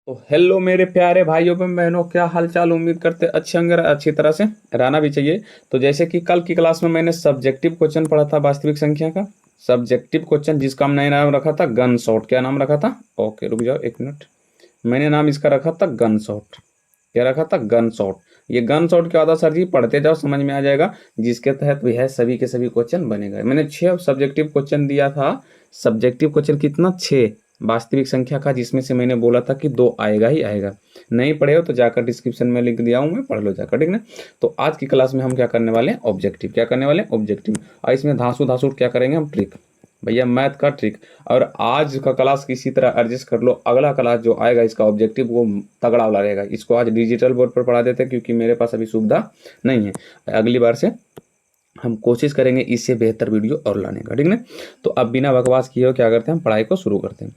तो हेलो मेरे प्यारे भाइयों एवं बहनों, क्या हाल चाल। उम्मीद करते अच्छे होंगे, अच्छी तरह से रहना भी चाहिए। तो जैसे कि कल की क्लास में मैंने सब्जेक्टिव क्वेश्चन पढ़ा था वास्तविक संख्या का। सब्जेक्टिव क्वेश्चन जिसका हमने नाम रखा था गन शॉट। क्या नाम रखा था? ओके रुक जाओ एक मिनट। मैंने नाम इसका रखा था गन शॉट। क्या रखा था? Gun shot. ये गन शॉट क्या होता है सर जी? पढ़ते जाओ समझ में आ जाएगा। जिसके तहत भी है सभी के सभी क्वेश्चन बनेगा। मैंने 6 सब्जेक्टिव क्वेश्चन दिया था। सब्जेक्टिव क्वेश्चन कितना? 6 वास्तविक संख्या का, जिसमें से मैंने बोला था कि 2 आएगा ही आएगा। नहीं पढ़े हो तो जाकर डिस्क्रिप्शन में लिंक दिया हूँ मैं, पढ़ लो जाकर, ठीक ना। तो आज की क्लास में हम क्या करने वाले हैं? ऑब्जेक्टिव। क्या करने वाले हैं? ऑब्जेक्टिव। और इसमें धांसू धांसू क्या करेंगे हम? ट्रिक। भैया मैथ का ट्रिक। और आज का क्लास किसी तरह एडजस्ट कर लो, अगला क्लास जो आएगा इसका ऑब्जेक्टिव वो तगड़ा वाला रहेगा। इसको आज डिजिटल बोर्ड पर पढ़ा देते हैं क्योंकि मेरे पास अभी सुविधा नहीं है। अगली बार से हम कोशिश करेंगे इससे बेहतर वीडियो और लाने का, ठीक ना। तो अब बिना बकवास किए हो क्या करते हैं, हम पढ़ाई को शुरू करते हैं।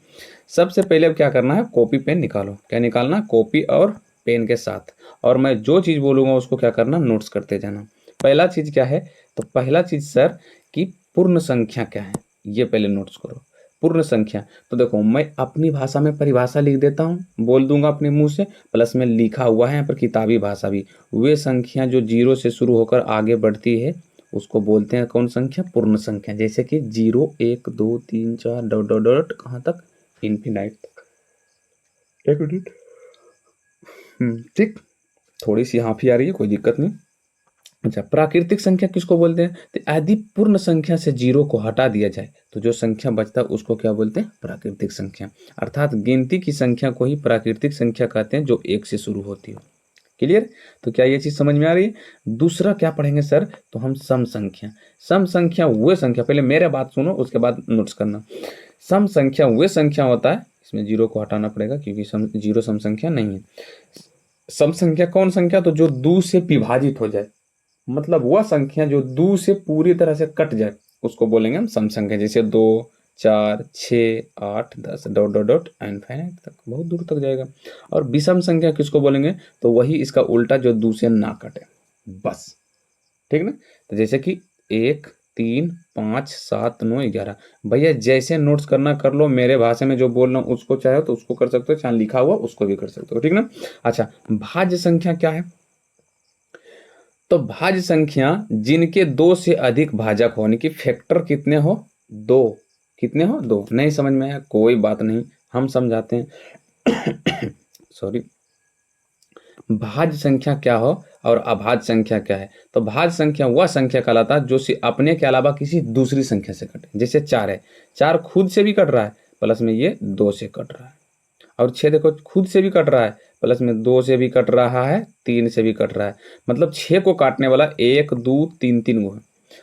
सबसे पहले अब क्या करना है? कॉपी पेन निकालो। क्या निकालना? कॉपी और पेन के साथ। और मैं जो चीज़ बोलूँगा उसको क्या करना? नोट्स करते जाना। पहला चीज़ क्या है? तो पहला चीज़ सर कि पूर्ण संख्या क्या है, ये पहले नोट्स करो। पूर्ण संख्या तो देखो, मैं अपनी भाषा में परिभाषा लिख देता हूँ, बोल दूंगा अपने मुंह से, प्लस में लिखा हुआ है यहाँ पर किताबी भाषा भी। वे संख्या जो जीरो से शुरू होकर आगे बढ़ती है उसको बोलते हैं कौन संख्या? पूर्ण संख्या। जैसे कि 0 1 2 3 4 डॉट डॉट डॉट कहाँ तक? इन्फिनाइट तक। एक मिनट। ठीक। थोड़ी सी हाफी आ रही है, कोई दिक्कत नहीं। अच्छा, प्राकृतिक संख्या किसको बोलते हैं? तो यदि पूर्ण संख्या से 0 को हटा दिया जाए तो जो संख्या बचता है उसको क्या बोलते हैं? प्राकृतिक संख्या। अर्थात गिनती की संख्या को ही प्राकृतिक संख्या कहते हैं जो 1 से शुरू होती हो। क्लियर? तो क्या ये चीज़ समझ में आ रही है? दूसरा क्या पढ़ेंगे सर? तो हम सम संख्या। सम संख्या वो संख्या, पहले मेरे बात सुनो उसके बाद नोट्स करना। सम संख्या वो संख्या होता है, इसमें 0 को हटाना पड़ेगा क्योंकि जीरो सम संख्या नहीं है। सम संख्या कौन संख्या? तो जो 2 से विभाजित हो जाए, मतलब वह संख्या जो 2 से पूरी तरह से कट जाए उसको बोलेंगे हम सम संख्या। जैसे 2 4 6 8 10 डॉट डॉट डॉट इनफाइनाइट तक, बहुत दूर तक जाएगा। और विषम संख्या किसको बोलेंगे? तो वही इसका उल्टा जो 2 से ना कटे, बस। ठीक ना। तो जैसे कि 1 3 5 7 9 11। भैया जैसे नोट्स करना कर लो, मेरे भाषा में जो बोल रहा हूँ उसको चाहे तो उसको कर सकते हो, चाहे लिखा हुआ उसको भी कर सकते हो, ठीक ना। अच्छा, भाज्य संख्या क्या है? तो भाज्य संख्या जिनके 2 से अधिक भाजक हो, यानी कि फैक्टर कितने हो? 2। कितने हो? 2। नहीं समझ में आया कोई बात नहीं, हम समझाते हैं। सॉरी। भाज्य संख्या क्या हो और अभाज्य संख्या क्या है? तो भाज्य संख्या वह संख्या कहलाता है जो अपने के अलावा किसी दूसरी संख्या से कटे। जैसे 4 है, 4 खुद से भी कट रहा है, प्लस में ये 2 से कट रहा है। और 6 देखो खुद से भी कट रहा है, प्लस में 2 से भी कट रहा है, 3 से भी कट रहा है। मतलब 6 को काटने वाला 1 2 3 3 गो है,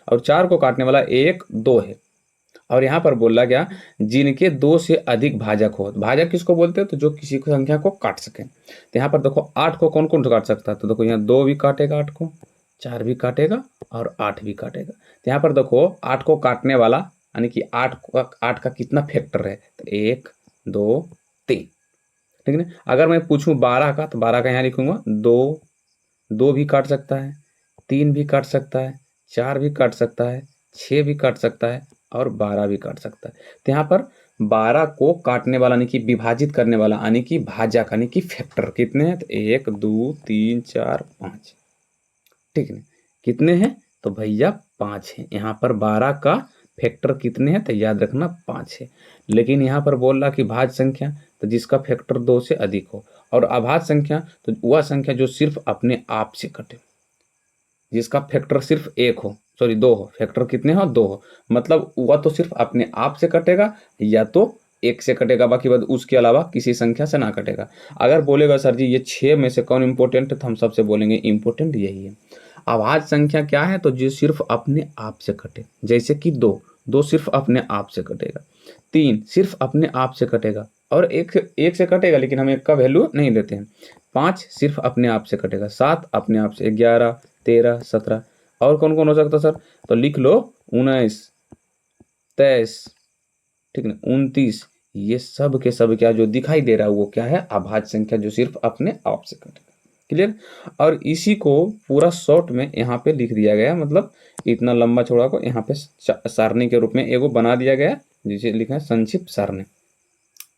और 4 को काटने वाला 1 2 है। और यहाँ पर बोला गया जिनके 2 से अधिक भाजक हो। भाजक किसको बोलते हैं? तो जो किसी को संख्या को काट सके। तो यहाँ पर देखो 8 को कौन कौन काट सकता है? तो देखो यहाँ 2 भी काटेगा 8 को, 4 भी काटेगा और 8 भी काटेगा। तो यहाँ पर देखो 8 को काटने वाला, यानी कि 8 का कितना फैक्टर है? तो 1 2 3। ठीक है। अगर मैं पूछूं 12 का, तो 12 का यहाँ लिखूंगा 2। 2 भी काट सकता है, 3 भी काट सकता है, 4 भी काट सकता है, 6 भी काट सकता है और 12 भी काट सकता है। तो यहाँ पर 12 को काटने वाला यानी कि विभाजित करने वाला यानी कि भाजक यानी कि फैक्टर कितने हैं? तो 1 2 3 4 5। ठीक है। कितने हैं? तो भैया 5 हैं। यहाँ पर 12 का फैक्टर कितने हैं? तो याद रखना 5 है। लेकिन यहाँ पर बोल रहा कि भाज्य संख्या, तो जिसका फैक्टर 2 से अधिक हो। और अभाज्य संख्या तो वह संख्या जो सिर्फ अपने आप से कटे, जिसका फैक्टर सिर्फ 1 हो, सॉरी 2 हो। फैक्टर कितने हो? 2 हो। मतलब वह तो सिर्फ अपने आप से कटेगा या तो 1 से कटेगा, बाकी बाद उसके अलावा किसी संख्या से ना कटेगा। अगर बोलेगा सर जी ये 6 में से कौन इंपॉर्टेंट है, तो हम सबसे बोलेंगे इंपॉर्टेंट यही है। अभाज्य संख्या क्या है? तो जो सिर्फ अपने आप से कटे। जैसे कि 2, 2 सिर्फ अपने आप से कटेगा, 3 सिर्फ अपने आप से कटेगा और 1 से कटेगा लेकिन हम 1 का वैल्यू नहीं देते हैं। 5 सिर्फ अपने आप से कटेगा, 7 अपने आप से, 11 13 17। और कौन कौन हो सकता सर? तो लिख लो 19 23, ठीक ना, 29। ये सब के सब क्या जो दिखाई दे रहा है वो क्या है? अभाज्य संख्या जो सिर्फ अपने आप से कटेगा। क्लियर? और इसी को पूरा शॉर्ट में यहाँ पे लिख दिया गया, मतलब इतना लंबा चौड़ा को यहाँ पे सारणी के रूप में एगो बना दिया गया जिसे लिखा है संक्षिप्त सारणी।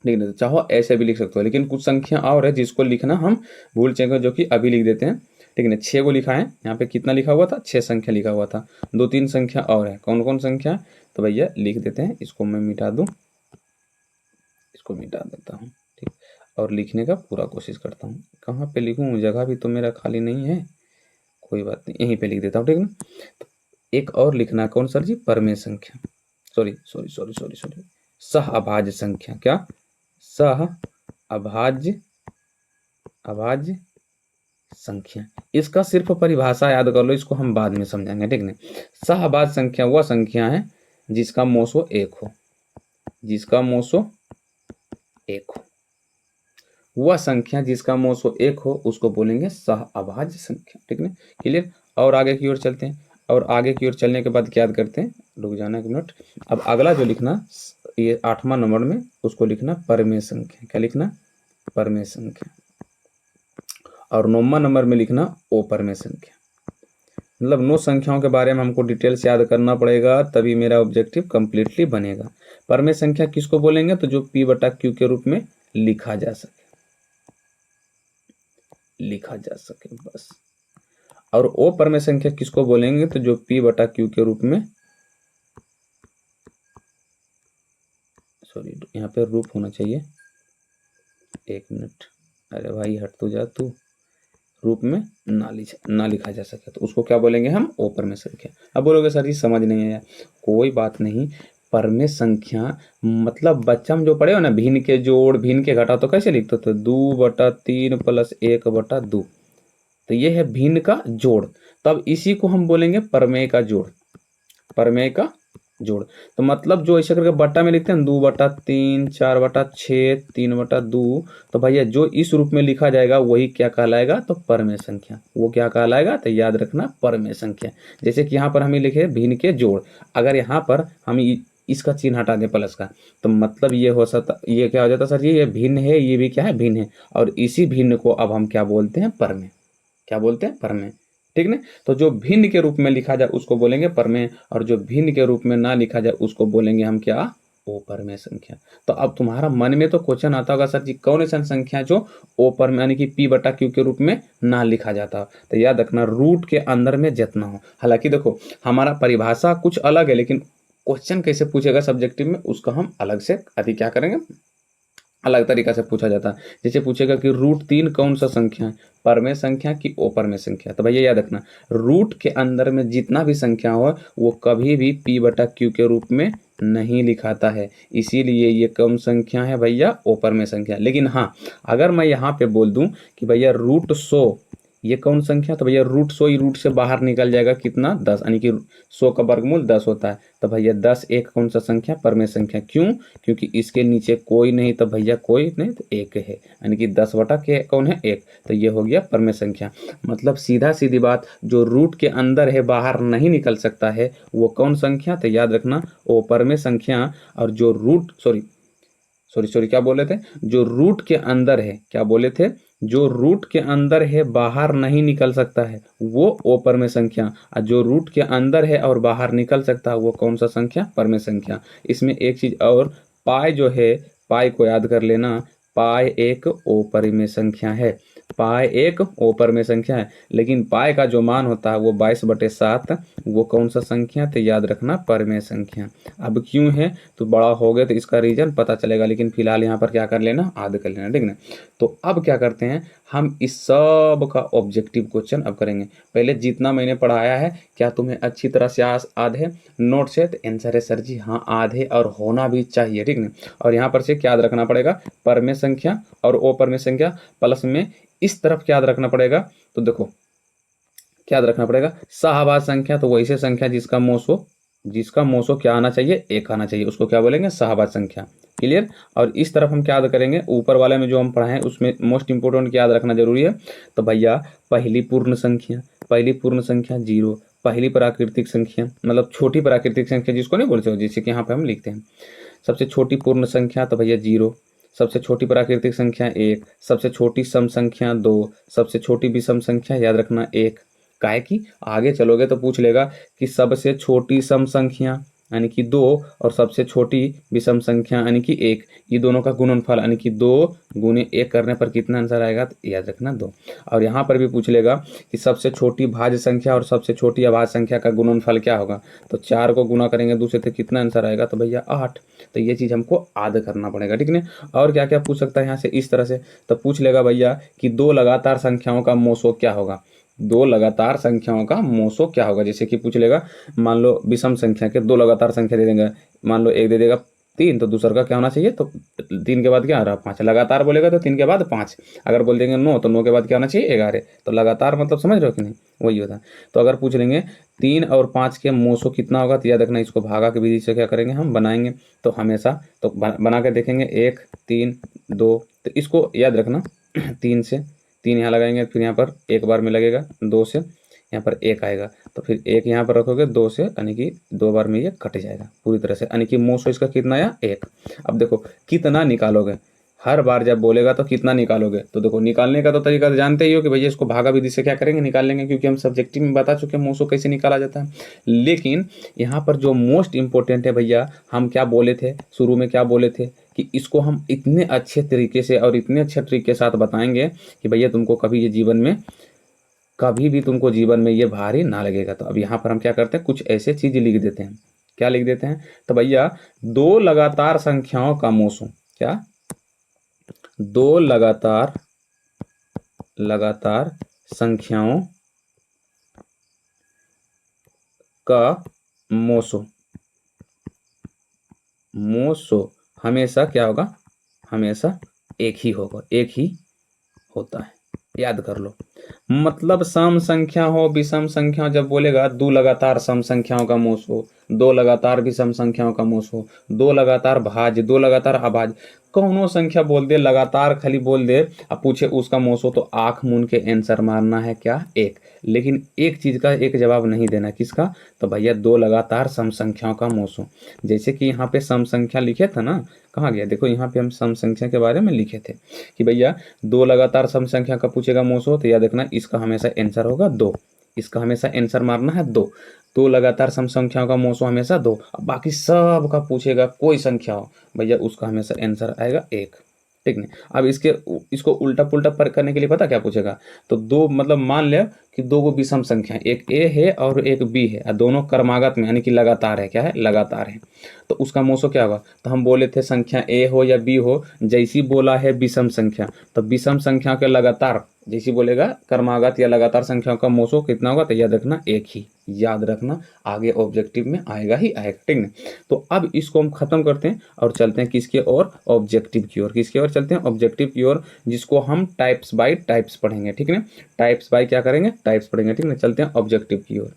ठीक है। चाहो ऐसे भी लिख सकते हो, लेकिन कुछ संख्या और है जिसको लिखना हम भूल जाएंगे, जो कि अभी लिख देते हैं। ठीक है, 6 को लिखा है यहाँ पे, कितना लिखा हुआ था, 6 संख्या लिखा हुआ था। 2-3 संख्या और है, कौन कौन संख्या, तो भैया लिख देते हैं। इसको मैं मिटा दूँ, इसको मिटा देता हूँ, ठीक। और लिखने का पूरा कोशिश करता हूँ। कहाँ पे लिखूँ, जगह भी तो मेरा खाली नहीं है, कोई बात नहीं, यहीं पे लिख देता हूँ, ठीक ना। तो एक और लिखना, कौन सर जी, परमेय संख्या, sorry sorry sorry sorry sorry, सह अभाज्य संख्या, क्या, सह अभाज्य, अभाज्य संख्या। इसका सिर्फ परिभाषा याद कर लो, इसको हम बाद में समझाएंगे, ठीक नहीं। सह अभाज्य संख्या वह संख्या है जिसका मोसो 1 हो, जिसका मोसो 1 हो, वह संख्या जिसका मोसो 1 हो उसको बोलेंगे सह अभाज्य संख्या, ठीक है, क्लियर। और आगे की ओर चलते हैं, और आगे की ओर चलने के बाद क्या याद करते हैं, रुक जाना 1 मिनट। अब अगला जो लिखना, ये 8वां नंबर में उसको लिखना परमेय संख्या, क्या लिखना, परमेय संख्या। और 9वां नंबर में लिखना अपरमेय संख्या। मतलब 9 संख्याओं के बारे में हमको डिटेल से याद करना पड़ेगा, तभी मेरा ऑब्जेक्टिव कंप्लीटली बनेगा। परमेय संख्या किसको बोलेंगे, तो जो P/Q के रूप में लिखा जा सके, लिखा जा सके बस। और अपरमेय संख्या किसको बोलेंगे, तो जो P/Q के रूप में, सॉरी यहाँ पे रूप होना चाहिए, 1 मिनट, अरे भाई हट तो जा तू, रूप में ना लिखा जा सके तो उसको क्या बोलेंगे हम, अपरमेय संख्या। अब बोलोगे सर जी समझ नहीं आया, कोई बात नहीं। परमेय संख्या मतलब बच्चा में जो पढ़े हो ना, भिन्न के जोड़, भिन्न के घटा, तो कैसे लिखते थे, 2/3 + 1/2, तो ये है भिन्न का जोड़। तब इसी को हम बोलेंगे परमेय का जोड़, परमेय का जोड़। तो मतलब जो ऐसे करके बट्टा में लिखते हैं 2/3, 4/6, 3/2, तो भैया जो इस रूप में लिखा जाएगा वही क्या कहलाएगा, तो परमेय संख्या। वो क्या कहलाएगा, तो याद रखना परमेय संख्या। जैसे कि यहाँ पर हमें लिखे भिन्न के जोड़, अगर यहाँ पर हम इसका चिन्ह हटा दें प्लस का, तो मतलब ये हो सकता, ये क्या हो जाता सर जी, ये भिन्न है, ये भी क्या है, भिन्न है। और इसी भिन्न को अब हम क्या बोलते हैं, परमेय, क्या बोलते हैं, परमेय, ठीक ना। तो जो भिन्न के रूप में लिखा जाए उसको बोलेंगे परमेय, और जो भिन्न के रूप में ना लिखा जाए उसको बोलेंगे हम क्या, अपरमेय संख्या। तो अब तुम्हारा मन में तो क्वेश्चन आता होगा सर जी कौन सी संख्या जो अपरमेय यानी कि P/Q के रूप में ना लिखा जाता, तो याद रखना रूट के अंदर में जितना हो। हालांकि देखो हमारा परिभाषा कुछ अलग है, लेकिन क्वेश्चन कैसे पूछेगा सब्जेक्टिव में उसका हम अलग से अभी क्या करेंगे, अलग तरीका से पूछा जाता है। जैसे पूछेगा कि √3 कौन सा संख्या है, परमेय संख्या की अपरमेय संख्या, तो भैया याद रखना रूट के अंदर में जितना भी संख्या हो वो कभी भी P/Q के रूप में नहीं लिखाता है, इसीलिए ये कौन संख्या है भैया, अपरमेय संख्या। लेकिन हाँ, अगर मैं यहाँ पे बोल दूं कि भैया √100 ये कौन संख्या, तो भैया √100 ही रूट से बाहर निकल जाएगा, कितना, 10, यानी कि 100 का वर्गमूल 10 होता है। तो भैया 10 एक कौन सा संख्या, परमेय संख्या। क्यों, क्योंकि इसके नीचे कोई नहीं, तो भैया कोई नहीं, तो 1 है, यानी कि 10/के कौन है, 1, तो ये हो गया परमेय संख्या। मतलब सीधा सीधी बात, जो रूट के अंदर है बाहर नहीं निकल सकता है वो कौन संख्या, तो याद रखना वो परमेय संख्या। और जो रूट सॉरी क्या बोले थे, जो रूट के अंदर है, क्या बोले थे, जो रूट के अंदर है बाहर नहीं निकल सकता है वो अपरमेय संख्या, और जो रूट के अंदर है और बाहर निकल सकता है वो कौन सा संख्या, परमेय संख्या। इसमें एक चीज और, पाई जो है, पाई को याद कर लेना, पाई एक अपरिमेय संख्या है, पाई एक अपरिमेय संख्या है। लेकिन पाई का जो मान होता है वो 22/7, वो कौन सा संख्या, तो याद रखना परमेय संख्या। अब क्यों है, तो बड़ा हो गया तो इसका रीजन पता चलेगा, लेकिन फिलहाल यहाँ पर क्या कर लेना, याद कर लेना, ठीक ना। तो अब क्या करते हैं, हम इस सब का ऑब्जेक्टिव क्वेश्चन अब करेंगे। पहले जितना मैंने पढ़ाया है क्या तुम्हें अच्छी तरह से याद है, नोट से, तो आंसर है सर जी हाँ याद है, और होना भी चाहिए, ठीक ना। और यहाँ पर से क्या याद रखना पड़ेगा, परमेय संख्या और अपरमेय संख्या, प्लस में इस तरफ क्या याद रखना पड़ेगा, तो देखो क्या याद रखना पड़ेगा, सहअभाज्य संख्या, तो वैसे संख्या जिसका मोसो क्या आना चाहिए, 1 आना चाहिए, उसको क्या बोलेंगे, सहअभाज्य संख्या, क्लियर। और इस तरफ हम क्या याद करेंगे, ऊपर वाले में जो हम पढ़ाएं उसमें मोस्ट इंपोर्टेंट क्या याद रखना जरूरी है, तो भैया पहली पूर्ण संख्या 0, पहली प्राकृतिक संख्या मतलब छोटी प्राकृतिक संख्या जिसको नहीं बोलते हो, जैसे कि यहाँ पे हम लिखते हैं सबसे छोटी पूर्ण संख्या, तो भैया 0, सबसे छोटी प्राकृतिक संख्या 1, सबसे छोटी सम संख्या 2, सबसे छोटी विषम संख्या याद रखना 1। काहे कि आगे चलोगे तो पूछ लेगा कि सबसे छोटी सम संख्या, यानी कि 2 और सबसे छोटी विषम संख्या यानी कि 1, ये दोनों का गुणनफल यानी कि 2 गुने 1 करने पर कितना आंसर आएगा, तो याद रखना 2। और यहाँ पर भी पूछ लेगा कि सबसे छोटी भाज्य संख्या और सबसे छोटी अभाज्य संख्या का गुणनफल क्या होगा, तो 4 को गुना करेंगे दूसरे से कितना आंसर आएगा, तो भैया 8। तो ये चीज़ हमको याद करना पड़ेगा, ठीक है। और क्या क्या पूछ सकता है यहाँ से इस तरह से, तो पूछ लेगा भैया कि 2 लगातार संख्याओं का मोसो क्या होगा, 2 लगातार संख्याओं का मोसो क्या होगा। जैसे कि पूछ लेगा, मान लो विषम संख्या के 2 लगातार संख्या दे देंगे, मान लो एक दे देगा 3, तो दूसरा का क्या होना चाहिए, तो 3 के बाद क्या आ रहा है 5, लगातार बोलेगा तो 3 के बाद 5, अगर बोल देंगे 9 तो 9 के बाद क्या होना चाहिए 11, तो लगातार मतलब समझ रहे हो कि नहीं, वही होता है। तो अगर पूछ लेंगे 3 और 5 के मोसो कितना होगा, तो याद रखना इसको भागा की विधि से क्या करेंगे हम बनाएंगे, तो हमेशा तो बना के देखेंगे 1 3 2, तो इसको याद रखना 3 से 3 यहाँ लगाएंगे, फिर यहाँ पर एक बार में लगेगा 2 से यहाँ पर 1 आएगा, तो फिर 1 यहाँ पर रखोगे 2 से, यानी कि 2 बार में ये कट जाएगा पूरी तरह से, यानी कि मोसो इसका कितना आया 1। अब देखो कितना निकालोगे, हर बार जब बोलेगा तो कितना निकालोगे, तो देखो निकालने का तो तरीका तो जानते ही हो कि भैया इसको भागा विधि से क्या करेंगे निकाल लेंगे, क्योंकि हम सब्जेक्टिव में बता चुके हैं मोसो कैसे निकाला जाता है। लेकिन यहाँ पर जो मोस्ट इंपॉर्टेंट है भैया, हम क्या बोले थे शुरू में, क्या बोले थे कि इसको हम इतने अच्छे तरीके से और इतने अच्छे ट्रिक के साथ बताएंगे कि भैया तुमको कभी ये जीवन में कभी भी तुमको जीवन में ये भारी ना लगेगा। तो अब यहाँ पर हम क्या करते हैं, कुछ ऐसे चीज़ लिख देते हैं, क्या लिख देते हैं, तो भैया 2 लगातार संख्याओं का मोसो, क्या 2 लगातार संख्याओं का मोसो हमेशा क्या होगा, हमेशा एक ही होगा, एक ही होता है, याद कर लो। मतलब सम संख्या हो विषम संख्या हो, जब बोलेगा 2 लगातार सम संख्याओं का मोसो, 2 लगातार विषम संख्याओं का मोसो, 2 लगातार भाज्य, 2 लगातार अभाज्य, कौनो संख्या बोल दे लगातार खाली बोल दे, अब पूछे उसका मोसो, तो आंख मून के आंसर मारना है क्या 1। लेकिन एक चीज का एक जवाब नहीं देना, किसका, तो भैया 2 लगातार सम संख्याओं का मोसो। जैसे कि यहाँ पे सम संख्या लिखे था ना, कहाँ गया, देखो यहाँ पे हम सम संख्या के बारे में लिखे थे कि भैया 2 लगातार सम संख्या का पूछेगा मोसो, तो याद रखना इसका हमेशा आंसर होगा 2, इसका हमेशा आंसर मारना है 2। 2 लगातार सम संख्याओं का मोसो हमेशा 2। अब बाकी सब का पूछेगा कोई संख्या हो भैया, उसका हमेशा आंसर आएगा 1, ठीक नहीं। अब इसको उल्टा पुल्टा पर करने के लिए पता क्या पूछेगा, तो 2 मतलब मान ले कि 2 गो विषम संख्या, एक ए है और एक बी है, और दोनों क्रमागत में यानी कि लगातार है, क्या है लगातार है, तो उसका मोसो क्या होगा, तो हम बोले थे संख्या ए हो या बी हो, जैसी बोला है विषम संख्या, तो विषम संख्या के लगातार जैसी बोलेगा क्रमागत या लगातार संख्याओं का मोसो कितना होगा, तो याद रखना 1 ही, याद रखना आगे ऑब्जेक्टिव में आएगा ही आएगा, ठीक है। तो अब इसको हम खत्म करते हैं और चलते हैं किसके और, ऑब्जेक्टिव की ओर, किसकी ओर चलते हैं, ऑब्जेक्टिव की ओर, जिसको हम टाइप्स बाय टाइप्स पढ़ेंगे, ठीक है। टाइप्स बाय क्या करेंगे, टाइप्स पढ़ेंगे, ठीक है। चलते हैं ऑब्जेक्टिव की ओर।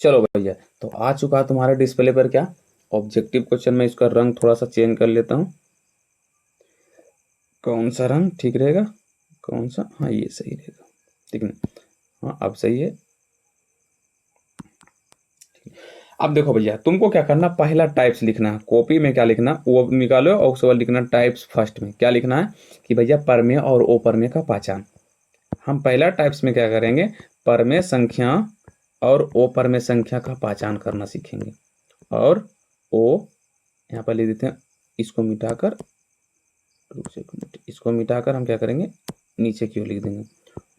चलो भैया, तो आ चुका है तुम्हारे डिस्प्ले पर क्या, ऑब्जेक्टिव क्वेश्चन में। इसका रंग थोड़ा सा चेंज कर लेता हूँ, कौन सा रंग ठीक रहेगा, कौन सा, हाँ ये सही रहेगा, ठीक है। हाँ अब सही है। अब देखो भैया, तुमको क्या करना, पहला टाइप्स लिखना है, कॉपी में क्या लिखना वो निकालो, और उसके बाद लिखना टाइप्स फर्स्ट में, क्या लिखना है कि भैया परमेय और अप्रमेय का पहचान। हम पहला टाइप्स में क्या करेंगे, परमेय संख्या और अप्रमेय संख्या का पहचान करना सीखेंगे। और ओ यहाँ पर लिख देते हैं, इसको मिटाकर, इसको मिटाकर हम क्या करेंगे नीचे की ओर लिख देंगे,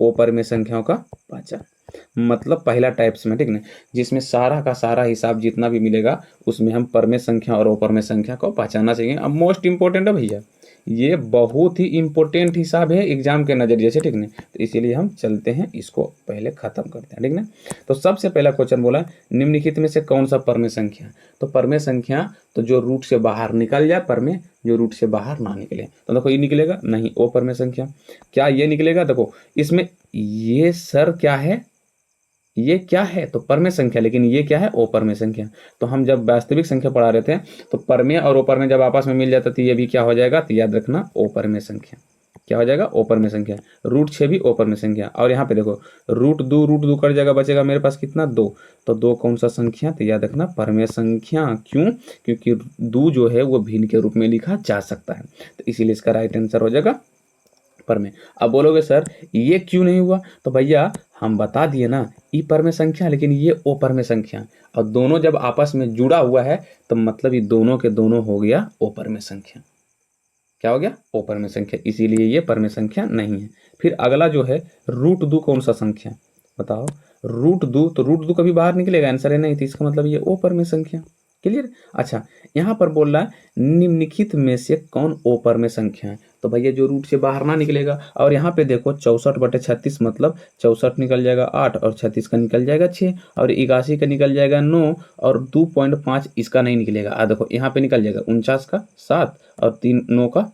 अप्रमेय संख्याओं का पहचान। मतलब पहला टाइप्स में, ठीक ना, जिसमें सारा का सारा हिसाब जितना भी मिलेगा उसमें हम परमेय संख्या और अप्रमेय संख्या को पहचानना चाहिए। अब मोस्ट इंपॉर्टेंट है भैया, ये बहुत ही इंपॉर्टेंट हिसाब है एग्जाम के नजरिए से, ठीक ना, तो इसीलिए हम चलते हैं इसको पहले खत्म करते हैं, ठीक ना। तो सबसे पहला क्वेश्चन बोला निम्नलिखित में से कौन सा परमेय संख्या, तो परमेय संख्या तो जो रूट से बाहर निकल जाए, परमेय जो रूट से बाहर ना निकले, तो देखो ये निकलेगा नहीं, अप्रमेय संख्या। क्या ये निकलेगा, देखो इसमें ये सर क्या है, ये क्या है, तो परमेय संख्या, लेकिन ये क्या है अप्रमेय संख्या। तो हम जब वास्तविक संख्या पढ़ा रहे थे तो परमेय और अप्रमेय जब आपस में मिल जाता तो ये भी क्या हो जाएगा, तो याद रखना अप्रमेय संख्या, क्या हो जाएगा अप्रमेय संख्या। रूट 6 भी अप्रमेय संख्या। और यहाँ पे देखो रूट दो कट जाएगा, बचेगा मेरे पास कितना 2, तो 2 कौन सा संख्या, तो याद रखना परमेय संख्या। क्यों, क्योंकि 2 जो है वो भिन्न के रूप में लिखा जा सकता है, तो इसीलिए इसका राइट आंसर हो जाएगा पर में। अब बोलोगे सर ये क्यों नहीं हुआ, तो भैया हम बता दिए ना, ई पर में संख्या लेकिन ये ओ पर में संख्या, और दोनों जब आपस में जुड़ा हुआ है तो मतलब ये दोनों के दोनों हो गया ओ पर में संख्या। क्या हो गया, ओ पर में संख्या, इसीलिए ये पर में संख्या नहीं है। फिर अगला जो है रूट दो कौन सा संख्या, बताओ रूट दो, तो रूट दो कभी बाहर निकलेगा, आंसर है नहीं, तो इसका मतलब ये ओ पर में संख्या। क्लियर। अच्छा यहाँ पर बोल रहा है निम्नलिखित में से कौन ओ पर में संख्या है, तो भैया जो रूट से बाहर ना निकलेगा। और यहाँ पे देखो 64/36 मतलब 64 निकल जाएगा 8 और 36 का निकल जाएगा 6 और 81 का निकल जाएगा 9 और 2.5 इसका नहीं निकलेगा। देखो यहाँ पे निकल जाएगा 49 का 7 और 9 का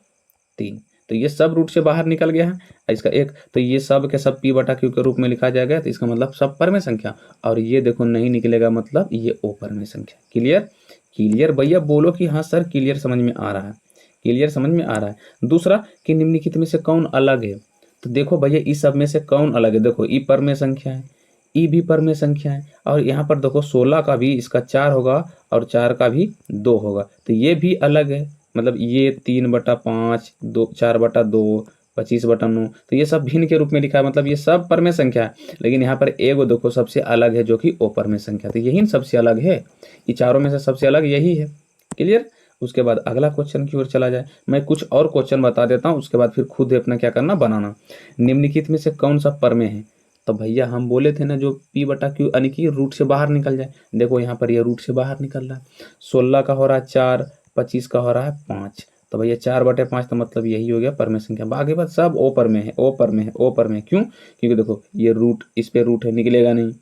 3, तो ये सब रूट से बाहर निकल गया है। इसका एक, तो ये सब के सब p/q के रूप में लिखा जाएगा, तो इसका मतलब सब पर में संख्या, और ये देखो नहीं निकलेगा मतलब ये ओ पर में संख्या। क्लियर। क्लियर भैया बोलो कि हाँ सर क्लियर समझ में आ रहा है, क्लियर समझ में आ रहा है। दूसरा कि निम्नलिखित में से कौन अलग है, तो देखो भैया इस सब में से कौन अलग है, देखो ई पर में संख्या है, ई भी पर में संख्या है, और यहाँ पर देखो 16 का भी इसका 4 होगा और 4 का भी 2 होगा, तो ये भी अलग है, मतलब ये 3/5 2 4/2 25/9, तो ये सब भिन्न के रूप में लिखा है, मतलब ये सब पर में संख्या है, लेकिन यहाँ पर एगो देखो सबसे अलग है जो कि ओ पर में संख्या, तो यही सबसे अलग है, ये चारों में से सबसे अलग यही है। क्लियर। उसके बाद अगला क्वेश्चन की ओर चला जाए, मैं कुछ और क्वेश्चन बता देता हूँ, उसके बाद फिर खुद अपना क्या करना बनाना। निम्नलिखित में से कौन सा पर में है, तो भैया हम बोले थे ना जो p/q यानी कि रूट से बाहर निकल जाए, देखो यहाँ पर ये रूट से बाहर निकल रहा है, 16 का हो रहा है 4, 25 का हो रहा है 5, तो भैया 4/5 तो मतलब यही हो गया पर में संख्या। बाकी बात सब ओ पर में है, ओ पर में है, ओ पर में, क्यों, क्योंकि देखो ये रूट इस पे रूट है निकलेगा नहीं,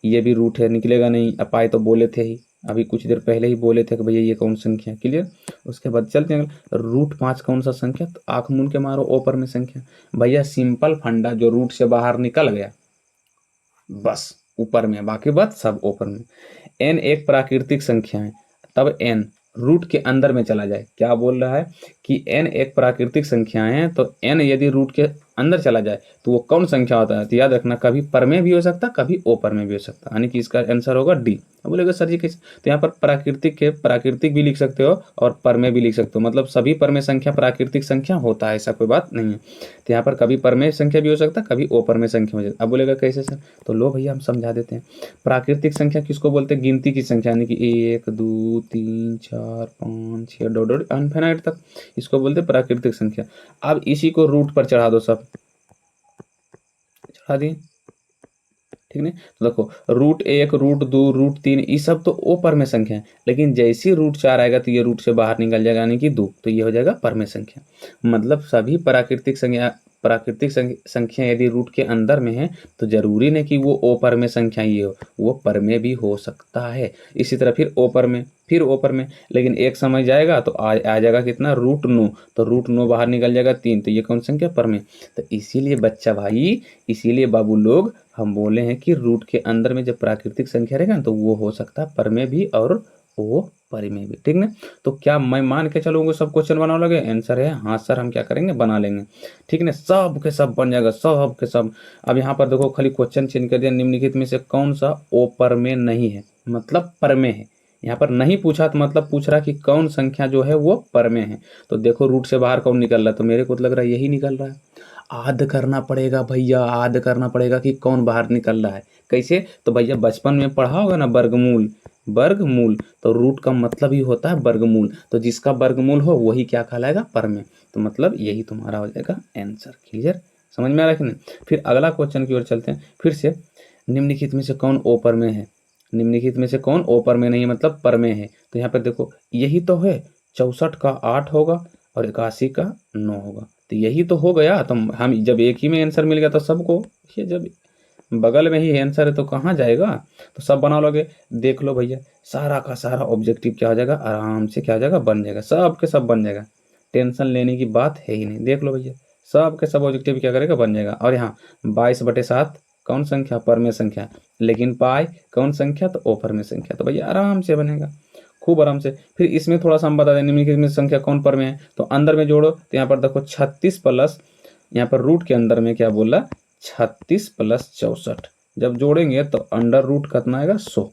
ये भी रूट है निकलेगा नहीं, अपाए तो बोले थे ही अभी कुछ देर पहले ही बोले थे कि भैया ये कौन संख्या। क्लियर। उसके बाद चलते हैं √5 कौन सा संख्या, तो आंख मूंद के मारो ओ पर में संख्या, भैया सिंपल फंडा, जो रूट से बाहर निकल गया बस ऊपर में, बाकी बात सब ऊपर में। n एक प्राकृतिक संख्या है, तब n रूट के अंदर में चला जाए, क्या बोल रहा है कि n एक प्राकृतिक संख्या है, तो n यदि रूट के अंदर चला जाए तो वो कौन संख्या होता है, तो याद रखना कभी पर में भी हो सकता, कभी ओ पर में भी हो सकता, यानी कि इसका आंसर होगा डी। अब बोलेगा सर जी कैसे, तो यहाँ पर प्राकृतिक भी लिख सकते हो और पर में भी लिख सकते हो, मतलब सभी पर में संख्या प्राकृतिक संख्या होता है, ऐसा कोई बात नहीं है। तो यहाँ पर कभी पर में संख्या भी हो सकता, कभी ओ पर में संख्या हो जाती। अब बोलेगा कैसे सर, तो लो भैया हम समझा देते हैं। प्राकृतिक संख्या किसको बोलते हैं, गिनती की संख्या, यानी कि 1 2 3 4 5 6 डॉट अनफिनाइट तक, इसको बोलते हैं प्राकृतिक संख्या। अब इसी को रूट पर चढ़ा दो, सब चढ़ा दिए, ठीक नहीं, तो देखो √1 √2 √3 ये सब तो ओ पर में संख्या है, लेकिन जैसे √4 आएगा तो ये रूट से बाहर निकल जाएगा, यानी कि 2, तो ये हो जाएगा पर में संख्या। मतलब सभी प्राकृतिक संख्या यदि रूट के अंदर में है तो जरूरी नहीं कि वो ओ पर में संख्या ये हो, वो पर में भी हो सकता है। इसी तरह फिर ओ पर में, फिर ओ पर में, लेकिन एक समय जाएगा तो आ जाएगा कितना, √9, तो √9 बाहर निकल जाएगा 3, तो ये कौन संख्या, पर में। तो इसीलिए बच्चा भाई, इसीलिए बाबू लोग हम बोले हैं कि रूट के अंदर में जब प्राकृतिक संख्या रहेगा ना तो वो हो सकता है पर में भी और ओ पर में भी, ठीक ना। तो क्या मैं मान के चलूंगा सब क्वेश्चन बना लोगे, आंसर है हाँ सर, हम क्या करेंगे बना लेंगे, ठीक ना, सब के सब बन जाएगा, सब के सब। अब यहाँ पर देखो खाली क्वेश्चन चेंज कर दिया, निम्नलिखित में से कौन सा ओ पर में नहीं है, मतलब पर में है। यहाँ पर नहीं पूछा तो मतलब पूछ रहा कि कौन संख्या जो है वो पर में है, तो देखो रूट से बाहर कौन निकल रहा है, तो मेरे को तो लग रहा है यही निकल रहा है। आद करना पड़ेगा भैया, आद करना पड़ेगा कि कौन बाहर निकल रहा है, कैसे, तो भैया बचपन में पढ़ा होगा ना वर्गमूल, वर्गमूल तो रूट का मतलब ही होता है वर्गमूल, तो जिसका वर्गमूल हो वही क्या कहलाएगा, पर में, तो मतलब यही तुम्हारा हो जाएगा आंसर। क्लियर, समझ में आ रहा है कि नहीं। फिर अगला क्वेश्चन की ओर चलते हैं, फिर से निम्नलिखित में से कौन ओ पर में है, निम्नलिखित में से कौन ओ पर में नहीं है मतलब पर में है, तो यहाँ पर देखो यही तो है, 64 का 8 होगा और 81 का 9 होगा, तो यही तो हो गया। तो हम जब एक ही में आंसर मिल गया तो सबको, ये जब बगल में ही आंसर है तो कहाँ जाएगा, तो सब बना लोगे, देख लो भैया सारा का सारा ऑब्जेक्टिव क्या हो जाएगा, आराम से क्या हो जाएगा, बन जाएगा, सब के सब बन जाएगा, टेंशन लेने की बात है ही नहीं। देख लो भैया सब के सब ऑब्जेक्टिव क्या करेगा, बन जाएगा। और यहाँ 22/7 कौन संख्या, पर में संख्या, लेकिन पाई कौन संख्या, तो ओ पर में संख्या, तो भैया आराम से बनेगा, खूब आराम से। फिर इसमें थोड़ा सा हम बता दें निम्नलिखित में संख्या कौन पर में है, तो अंदर में जोड़ो, तो यहाँ पर देखो 36 प्लस, यहाँ पर रूट के अंदर में क्या बोला, 36 + 64, जब जोड़ेंगे तो अंडर रूट कितना आएगा, 100,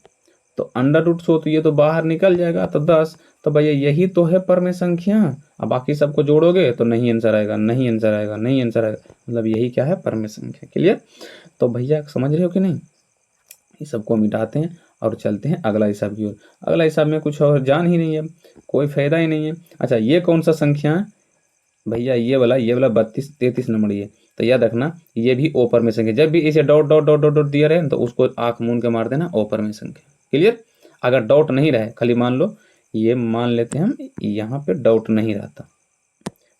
तो अंडर रूट 100 तो ये तो बाहर निकल जाएगा, तो 10। तो भैया यही तो है परमेय संख्या। अब बाकी सबको जोड़ोगे तो नहीं आंसर आएगा, नहीं आंसर आएगा, नहीं आंसर आएगा, मतलब यही क्या है, परमेय संख्या। क्लियर? तो भैया समझ रहे हो कि नहीं? ये सबको मिटाते हैं और चलते हैं अगला हिसाब की ओर। अगला हिसाब में कुछ और जान ही नहीं है, कोई फायदा ही नहीं है। अच्छा, ये कौन सा संख्या है भैया? ये वाला 32 33 नंबर। ये तो याद रखना, ये भी ओपर में संख्या। जब भी इसे dot dot dot dot dot दिया रहे तो उसको आंख मूंद के मार देना, ओपर में संख्या। क्लियर? अगर डॉट नहीं रहे, खाली मान लो, ये मान लेते हैं हम, यहाँ पे डॉट नहीं रहता,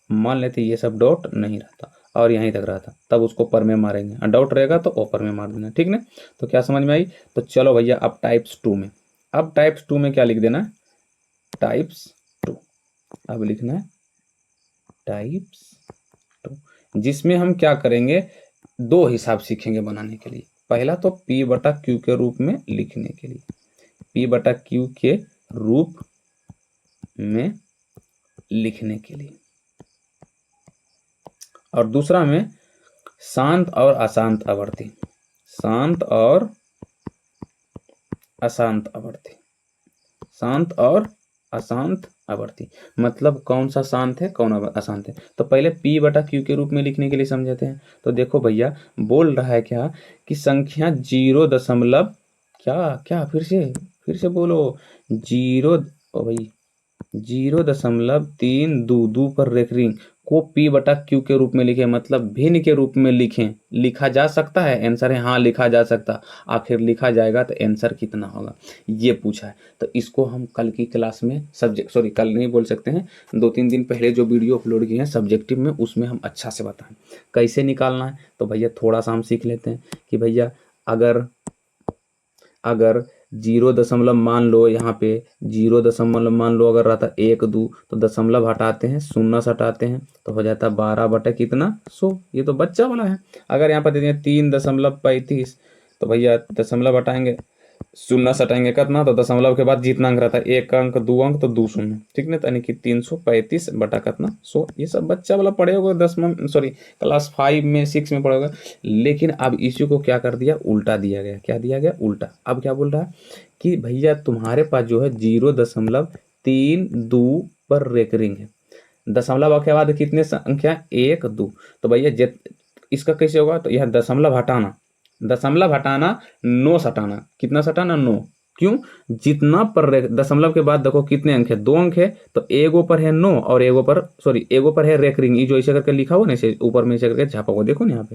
मान लेते ये सब डॉट नहीं रहता और यहीं तक रहता, तब उसको पर में मारेंगे, और डॉट रहेगा तो ओपर में मार देना। ठीक ना? तो क्या समझ में आई? तो चलो भैया अब टाइप्स 2 में। अब टाइप्स 2 में क्या लिख देना? टाइप्स 2। अब लिखना है टाइप्स 2, जिसमें हम क्या करेंगे, दो हिसाब सीखेंगे बनाने के लिए। पहला तो P बटा Q के रूप में लिखने के लिए, P बटा Q के रूप में लिखने के लिए, और दूसरा में शांत और अशांत आवर्ती, शांत और अशांत आवर्ती, शांत और अशांत आवर्ती। मतलब कौन सा शांत है, कौन अशांत है। तो पहले P बटा Q के रूप में लिखने के लिए समझाते हैं। तो देखो भैया, बोल रहा है क्या कि संख्या 0 दशमलव क्या क्या, फिर से बोलो, 0 भाई 0.32 पर रेखरिंग को P बटा Q के रूप में लिखें, मतलब भिन्न के रूप में लिखें। लिखा जा सकता है? आंसर है हाँ, लिखा जा सकता। आखिर लिखा जाएगा तो आंसर कितना होगा, ये पूछा है। तो इसको हम कल की क्लास में कल नहीं बोल सकते हैं, 2-3 दिन पहले जो वीडियो अपलोड किए हैं सब्जेक्टिव में, उसमें हम अच्छा से बताएं कैसे निकालना है। तो भैया थोड़ा सा हम सीख लेते हैं कि भैया अगर 0 दशमलव मान लो, यहाँ पे 0 दशमलव मान लो अगर रहता 1 2, तो दशमलव हटाते हैं, शून्य से हटाते हैं, तो हो जाता 12 बटा कितना, 100। ये तो बच्चा वाला है। अगर यहाँ पर दे दें 3.35, तो भैया दशमलव हटाएंगे, शून्य से हटाएंगे कितना, तो दशमलव के बाद जितना अंक रहता है, 1 अंक 2 अंक तो 2 शून्य। ठीक ना? यानी कि 335 बटा कितना, 100। ये सब बच्चा वाला पढ़े होगा, क्लास 5 में 6 में पढ़े होगा। लेकिन अब इसी को क्या कर दिया, उल्टा दिया गया। क्या दिया गया? उल्टा। अब क्या बोल रहा है कि भैया तुम्हारे पास जो है 0.32 पर रेकरिंग है, दशमलव के बाद कितने संख्या, 1 2। तो भैया इसका कैसे होगा, तो यह दशमलव हटाना, नो सटाना, कितना सटाना, 9। क्यों? जितना पर दशमलव के बाद देखो कितने अंक है, 2 अंक है, तो एगो पर है 9 और एगो पर है रेकरिंग। ये जो ऐसे करके लिखा हुआ ना, इसे ऊपर में ऐसे करके छापा हुआ, देखो ना यहाँ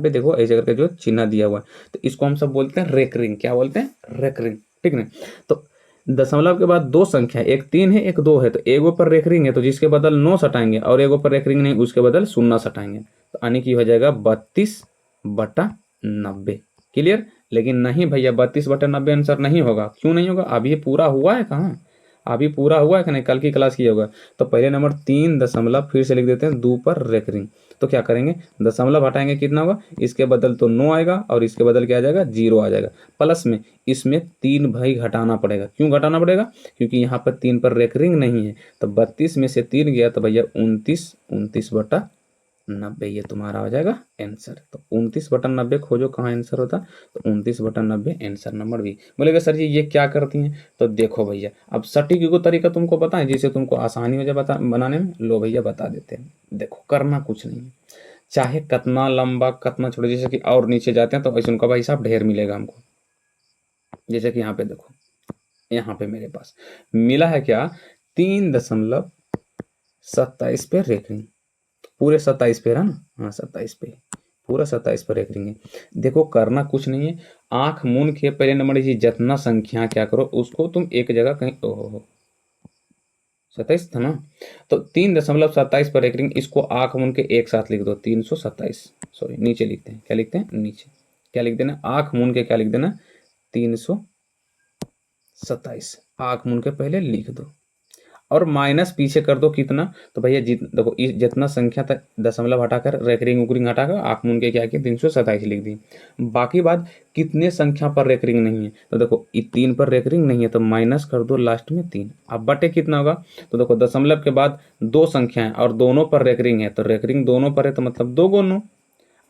पे देखो ऐसे करके जो चिन्ह दिया हुआ है, तो इसको हम सब बोलते हैं रेकरिंग। क्या बोलते हैं? रेकरिंग। ठीक ना? तो दशमलव के बाद दो संख्या, एक 3 है एक 2 है, तो एगो पर रेकरिंग है तो जिसके बदल 9 सटाएंगे, और एगो पर रेकरिंग नहीं, उसके बदल 0 सटाएंगे, तो यानी कि हो जाएगा 32/90। क्लियर? लेकिन नहीं भैया, 32/90 आंसर नहीं होगा। क्यों नहीं होगा? अभी पूरा हुआ है कहाँ, अभी पूरा हुआ है कि नहीं, कल की क्लास की होगा। तो पहले नंबर 3 दशमलव, फिर से लिख देते हैं 2 पर रेकरिंग। तो क्या करेंगे, दशमलव हटाएंगे, कितना होगा, इसके बदल तो 9 आएगा और इसके बदल क्या आ जाएगा, 0 आ जाएगा। प्लस में इसमें 3 भाई घटाना पड़ेगा। क्यों घटाना पड़ेगा? क्योंकि यहाँ पर 3 पर रेकरिंग नहीं है, तो 32 में से 3 गया तो भैया 29/90, ये तुम्हारा हो जाएगा आंसर। तो 29/90 खोजो कहाँ आंसर होता, तो 29/90 आंसर नंबर बी। बोलेगा सर जी ये क्या करती हैं, तो देखो भैया, अब सटीक को तरीका तुमको बताएं जिससे तुमको आसानी हो जाए बनाने में। लो भैया बता देते हैं। देखो करना कुछ नहीं है, चाहे कितना लंबा कितना छोटा, जैसे कि और नीचे जाते हैं तो ऐसे उनका भाई हिसाब ढेर मिलेगा हमको। जैसे कि यहाँ पे देखो, यहाँ पे मेरे पास मिला है क्या, 3.27 पे रेकरिंग, पूरे 27 पे है ना, हाँ 27 पे, पूरा 27 पर रेकरिंग है। देखो करना कुछ नहीं है, आंख मूंद के पहले नंबर जी जितना संख्या क्या करो उसको तुम एक जगह कहीं, ओहो 27 था ना, तो 3.27 पर रेकरिंग, इसको आंख मूंद के एक साथ लिख दो, 327, सॉरी नीचे लिखते हैं, क्या लिखते हैं, नीचे क्या लिख देना, आंख मूंद के क्या लिख देना, 327, आंख मूंद के पहले लिख दो, और माइनस पीछे कर दो कितना, तो भैया देखो जितना संख्या था दशमलव हटाकर रेकरिंग उकरिंग हटाकर आंख मूंद के क्या किया, 327 लिख दी। बाकी बात कितने संख्या पर रेकरिंग नहीं है, तो देखो 3 पर रेकरिंग नहीं है तो माइनस कर दो लास्ट में 3। अब बटे कितना होगा, तो देखो दशमलव के बाद 2 संख्या है और दोनों पर रेकरिंग है, तो रेकरिंग दोनों पर है तो मतलब 2 गुना।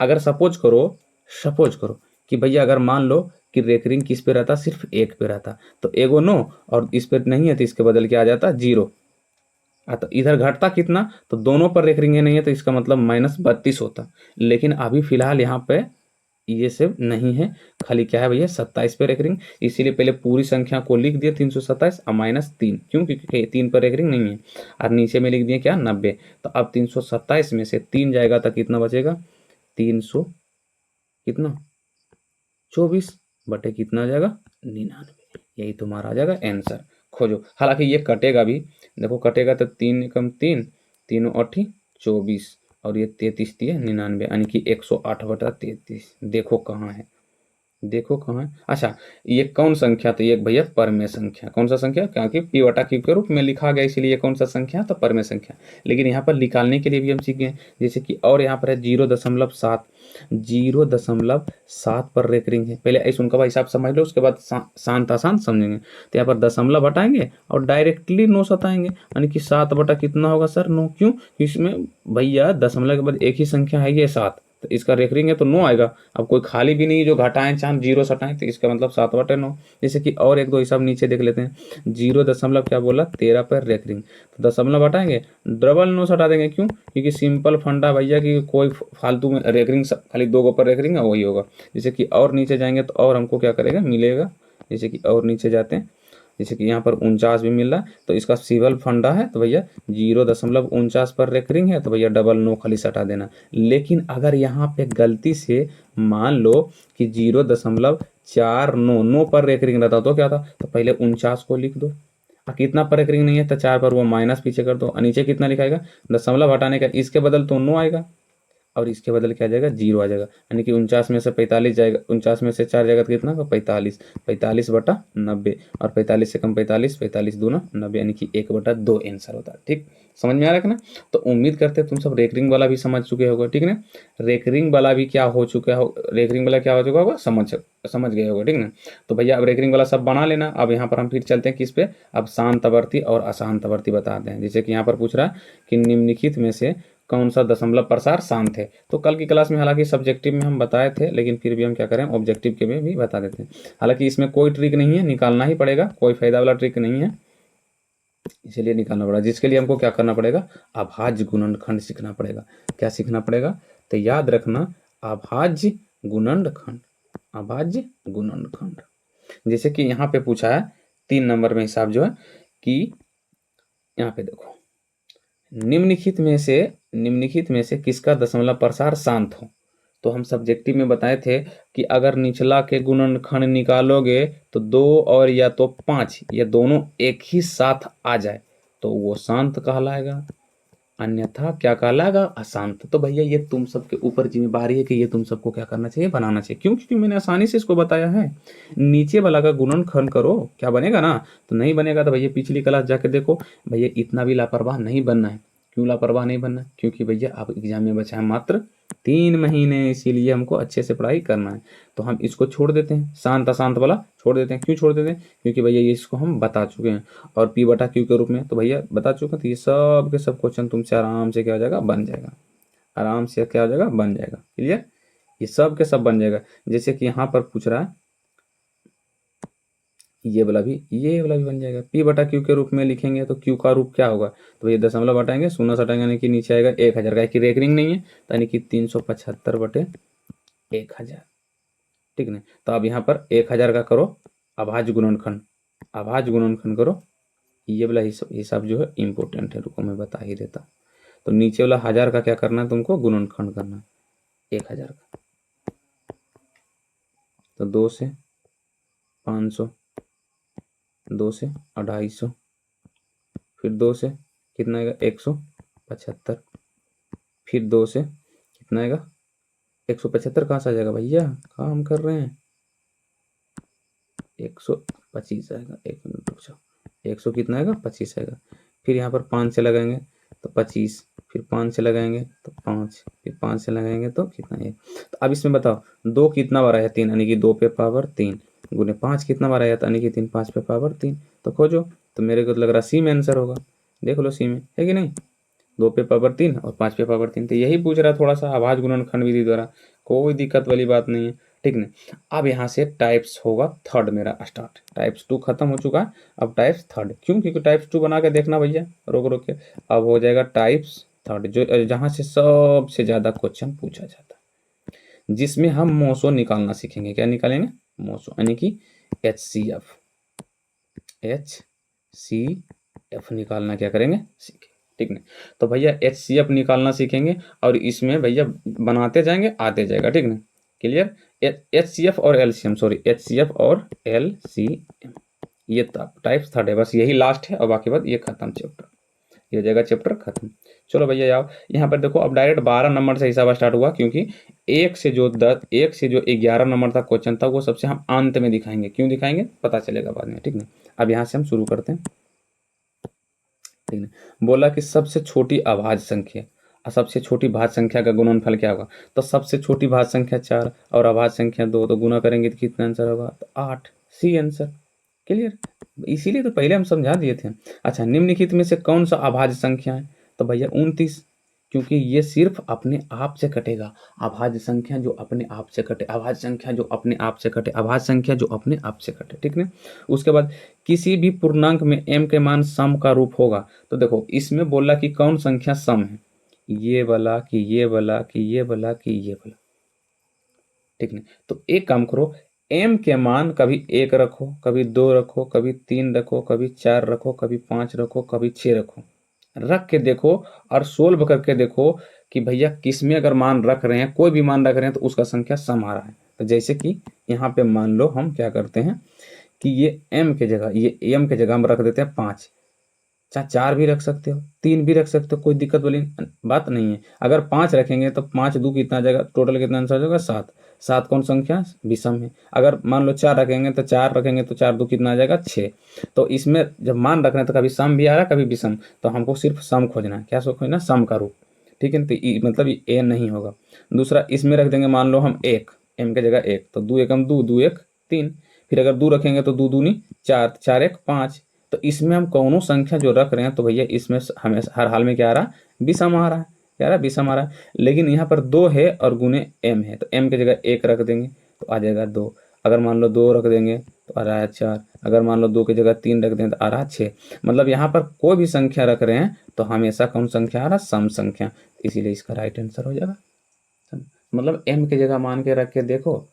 अगर सपोज करो कि भैया अगर मान लो कि रेकरिंग किस पे रहता, सिर्फ एक पे रहता, तो एगो 9 और इस पे नहीं है तो इसके बदल के आ जाता 0। तो इधर घटता कितना, तो दोनों पर रेकरिंग नहीं है तो इसका मतलब -32 होता। लेकिन अभी फिलहाल यहाँ पे ये सब नहीं है, खाली क्या है भैया 27 पे रेकरिंग, इसीलिए पहले पूरी संख्या को लिख दिया 327 और -3, क्यों, क्योंकि 3 पर रेकरिंग नहीं है। और नीचे में लिख दिए क्या 90। तो अब 327 में से 3 जाएगा तो कितना बचेगा, 300 कितना 24 बटे कितना आ जाएगा 99। यही तुम्हारा आ जाएगा आंसर। खोजो, हालांकि ये कटेगा भी, देखो कटेगा तो 3 कम 3, 3 8 24 और ये 33 दिए 99, यानी कि 108/33। देखो कहाँ है, देखो कहाँ है। अच्छा, ये कौन संख्या, तो ये भैया परमेय संख्या। कौन सा संख्या, क्योंकि पी बटा क्यू के रूप में लिखा गया इसलिए कौन सा संख्या, तो परमेय संख्या। लेकिन यहाँ पर निकालने के लिए भी हम सीख गए, जैसे कि और यहाँ पर है 0.7, 0.7 पर रेकरिंग है। पहले ऐसे उनका हिसाब समझ लो, उसके बाद शांत आसान समझेंगे। तो यहाँ पर दशमलव हटाएंगे और डायरेक्टली 9 सताएंगे, यानी कि 7 बटा कितना होगा सर 9, क्यों, इसमें भैया दशमलव के बाद एक ही संख्या है ये 7, तो इसका रेकरिंग है तो 9 आएगा। अब कोई खाली भी नहीं जो घटाएं चाहे 0 सटाएं, तो इसका मतलब 7/9। जैसे कि और एक दो हिसाब नीचे देख लेते हैं। 0 दशमलव क्या बोला 13 पर रेकरिंग, तो दशमलव हटाएंगे डबल 9 सटा देंगे, क्यों, क्योंकि सिंपल फंडा भैया कि कोई फालतू में रेकरिंग खाली 2 पर रेकरिंग है वही होगा। जैसे कि और नीचे जाएंगे तो और हमको क्या करेगा मिलेगा, जैसे कि और नीचे जाते हैं, जैसे कि यहाँ पर 49 भी मिल रहा है, तो इसका सिवल फंडा है तो भैया 0.49 पर रेकरिंग है, तो भैया डबल 9 खाली सटा देना। लेकिन अगर यहाँ पे गलती से मान लो कि 0.49 पर रेकरिंग रहता तो क्या था, तो पहले 49 को लिख दो, कितना पर रेकरिंग नहीं है तो 4 पर वो माइनस पीछे कर दो, और नीचे कितना लिखाएगा दशमलव हटाने का, इसके बदल तो 9 आएगा और इसके बदल क्या आ जाएगा 0 आ जाएगा, यानी कि 49 में से 45 जाएगा, 49 में से 4 जाएगा तो कितना का 45, 45/90, और 45 से कम 45, 45 दूना 90, यानी कि 1/2 आंसर होता है। ठीक, समझ में आ रहा है ना। तो उम्मीद करते हैं तुम सब रेकरिंग वाला भी समझ चुके होगे, ठीक ना। रेकरिंग वाला भी क्या हो चुका हो, रेकरिंग वाला क्या हो चुका होगा समझ गए होगे, ठीक ना। तो भैया अब रेकरिंग वाला सब बना लेना। अब यहाँ पर हम फिर चलते हैं किस पे, अब शांतवर्ती और अशांतवर्ती बताते हैं। जैसे कि यहाँ पर पूछ रहा है कि निम्नलिखित में से कौन सा दशमलव प्रसार शांत है। तो कल की क्लास में हालांकि सब्जेक्टिव में हम बताए थे, लेकिन फिर भी हम क्या करें ऑब्जेक्टिव के में भी बता देते हैं। हालांकि इसमें कोई ट्रिक नहीं है, निकालना ही पड़ेगा, कोई फायदा वाला ट्रिक नहीं है, इसीलिए निकालना पड़ेगा। जिसके लिए हमको क्या करना पड़ेगा, अभाज्य गुणनखंड सीखना पड़ेगा। क्या सीखना पड़ेगा, तो याद रखना अभाज्य गुणनखंड, अभाज्य गुणनखंड। जैसे कि यहाँ पे पूछा है 3 नंबर में हिसाब जो है कि यहाँ पे देखो निम्नलिखित में से किसका दशमलव प्रसार शांत हो। तो हम सब्जेक्टिव में बताए थे कि अगर निचला के गुणनखंड निकालोगे तो 2 और या तो 5 ये दोनों एक ही साथ आ जाए तो वो शांत कहलाएगा, अन्यथा क्या कहलाएगा अशांत। तो भैया ये तुम सबके ऊपर जिम्मेदारी है कि ये तुम सबको क्या करना चाहिए बनाना चाहिए, क्यों, क्योंकि मैंने आसानी से इसको बताया है। नीचे वाला का गुणनखंड करो क्या बनेगा ना, तो नहीं बनेगा तो भैया पिछली क्लास जाके देखो। भैया इतना भी लापरवाह नहीं बनना है। क्यों लापरवाह नहीं बनना, क्योंकि भैया अब एग्जाम में बचा है मात्र 3 महीने, इसीलिए हमको अच्छे से पढ़ाई करना है। तो हम इसको छोड़ देते हैं, शांत अशांत वाला छोड़ देते हैं। क्यों छोड़ देते हैं, क्योंकि भैया ये इसको हम बता चुके हैं और पी बटा क्यू के रूप में तो भैया बता चुके हैं। तो ये सब के सब क्वेश्चन तुमसे आराम से क्या हो जाएगा बन जाएगा, आराम से क्या हो जाएगा बन जाएगा, क्लियर, ये सब के सब बन जाएगा। जैसे कि यहाँ पर पूछ रहा है ये वाला भी बन जाएगा। पी बटा क्यू के रूप में लिखेंगे तो क्यू का रूप क्या होगा, तो ये दशमलव हटाएंगे, शून्य हटाएंगे, यानी कि नीचे आएगा 1000 का, कि रेकरिंग नहीं है तो यानी कि 375/1000, ठीक ना। तो अब यहाँ पर 1000 का करो अभाज्य गुणनखंड, अभाज्य गुणनखंड करो। ये वाला हिसाब जो है इम्पोर्टेंट है, रुको मैं बता ही देता। तो नीचे वाला 1000 का क्या करना है तुमको गुणनखंड करना है 1000 का। तो 2 से 500, 2 से 250, फिर 2 से कितना आएगा 175, फिर 2 से कितना आएगा 175 कहाँ से आ जाएगा भैया, काम कर रहे हैं 125 आएगा, 1 मिनट रुक जाओ, 100 कितना आएगा 25 आएगा। फिर यहाँ पर 5 से लगाएंगे तो 25, फिर 5 से लगाएंगे तो 5, फिर 5 से लगाएंगे तो कितना है। तो अब इसमें बताओ 2 कितना बार आया 3, यानी कि 2 पे पावर 3 गुने 5 कितना बार आया था, यानी कि 3 5 पे पावर 3। तो खोजो, तो मेरे को तो लग रहा सी में आंसर होगा, देख लो सी में है कि नहीं, 2 पे पावर 3 और 5 पे पावर 3। तो यही पूछ रहा थोड़ा सा अभाज्य गुणनखंड विधि द्वारा, कोई दिक्कत वाली बात नहीं है। ठीक ना। अब यहाँ से टाइप्स होगा थर्ड मेरा स्टार्ट, टाइप्स 2 खत्म हो चुका है, अब टाइप्स थर्ड। क्यों? क्योंकि टाइप्स 2 बना के देखना भैया, रोक रोक के। अब हो जाएगा टाइप्स थर्ड, जो जहाँ से सबसे ज़्यादा क्वेश्चन पूछा जाता है, जिसमें हम मोसो निकालना सीखेंगे। क्या निकालेंगे? मोसो, यानी कि HCF, HCF निकालना क्या करेंगे? सीखेंगे। ठीक ना। तो भैया HCF निकालना सीखेंगे और इसमें भैया बनाते जाएंगे, आते जाएगा। ठीक ना, क्लियर। HCF और LCM, सॉरी HCF और LCM, ये टाइप्स थर्ड है, बस यही लास्ट है और बाकी बाद ये खत्म चैप्टर, ये हो जाएगा चैप्टर खत्म। चलो भैया आओ यहाँ पर देखो, अब डायरेक्ट 12 नंबर से हिसाब स्टार्ट हुआ, क्योंकि एक से जो 11 नंबर तक क्वेश्चन था वो सबसे हम अंत में दिखाएंगे। क्यों दिखाएंगे? पता चलेगा बाद में। ठीक ना। अब यहाँ से हम शुरू करते हैं। ठीक है, बोला कि सबसे छोटी अभाज्य संख्या और सबसे छोटी भाज्य संख्या का गुणनफल क्या होगा? तो सबसे छोटी भाज्य संख्या 4 और अभाज्य संख्या 2, तो गुना करेंगे तो कितना आंसर होगा? तो 8, सी आंसर। क्लियर। इसीलिए तो पहले हम समझा दिए थे। अच्छा, निम्नलिखित में से कौन सा अभाज्य संख्या है? तो भैया 29, क्योंकि ये सिर्फ अपने आप से कटेगा। अभाज्य संख्या जो अपने आप से कटे, अभाज्य संख्या जो अपने आप से कटे, अभाज्य संख्या जो अपने आप से कटे। ठीक है। उसके बाद किसी भी पूर्णांक में m के मान सम का रूप होगा। तो देखो इसमें बोला कि कौन संख्या सम है, ये वाला कि ये वाला कि ये वाला कि ये वाला। ठीक है। तो एक काम करो, m के मान कभी 1 रखो, कभी 2 रखो, कभी 3 रखो, कभी 4 रखो, कभी 5 रखो, कभी 6 रखो, रख के देखो और सोल्व करके देखो कि भैया किसमें अगर मान रख रहे हैं, कोई भी मान रख रहे हैं, तो उसका संख्या सम आ रहा है। तो जैसे कि यहाँ पे मान लो हम क्या करते हैं कि ये m के जगह, ये m के जगह हम रख देते हैं 5, चाहे 4 भी रख सकते हो, 3 भी रख सकते हो, कोई दिक्कत वाली बात नहीं है। अगर 5 रखेंगे तो 5 2 कितना आ जाएगा? टोटल कितना आंसर हो जाएगा? 7। 7 कौन संख्या? विषम है। अगर मान लो 4 रखेंगे तो 4 रखेंगे तो 4 2 कितना आ जाएगा? 6। तो इसमें जब मान रख रहे हैं तो कभी सम भी आ रहा है, कभी विषम, तो हमको सिर्फ सम खोजना है। क्या सो खोजना? सम का रूप। ठीक है। तो मतलब ये a नहीं होगा। दूसरा, इसमें रख देंगे मान लो हम 1, m की जगह 1, तो 2 एकम 2, 2 1 3। फिर अगर 2 रखेंगे तो 2 दूनी 4, 4 1 5। तो इसमें हम कौनों संख्या जो रख रहे हैं तो भैया इसमें हमें हर हाल में क्या आ रहा है? विषम आ रहा है। क्या आ रहा है? विषम आ रहा है। लेकिन यहाँ पर 2 है और गुने m है, तो m की जगह 1 रख देंगे तो आ जाएगा 2। अगर मान लो 2 रख देंगे तो आ रहा है 4। अगर मान लो 2 की जगह 3 रख देंगे तो आ रहा है 6। मतलब यहाँ पर कोई भी संख्या रख रहे हैं तो हमेशा कौन संख्या आ रहा है? सम संख्या। इसीलिए इसका राइट आंसर हो जाएगा। मतलब m की जगह मान के रख के देखो,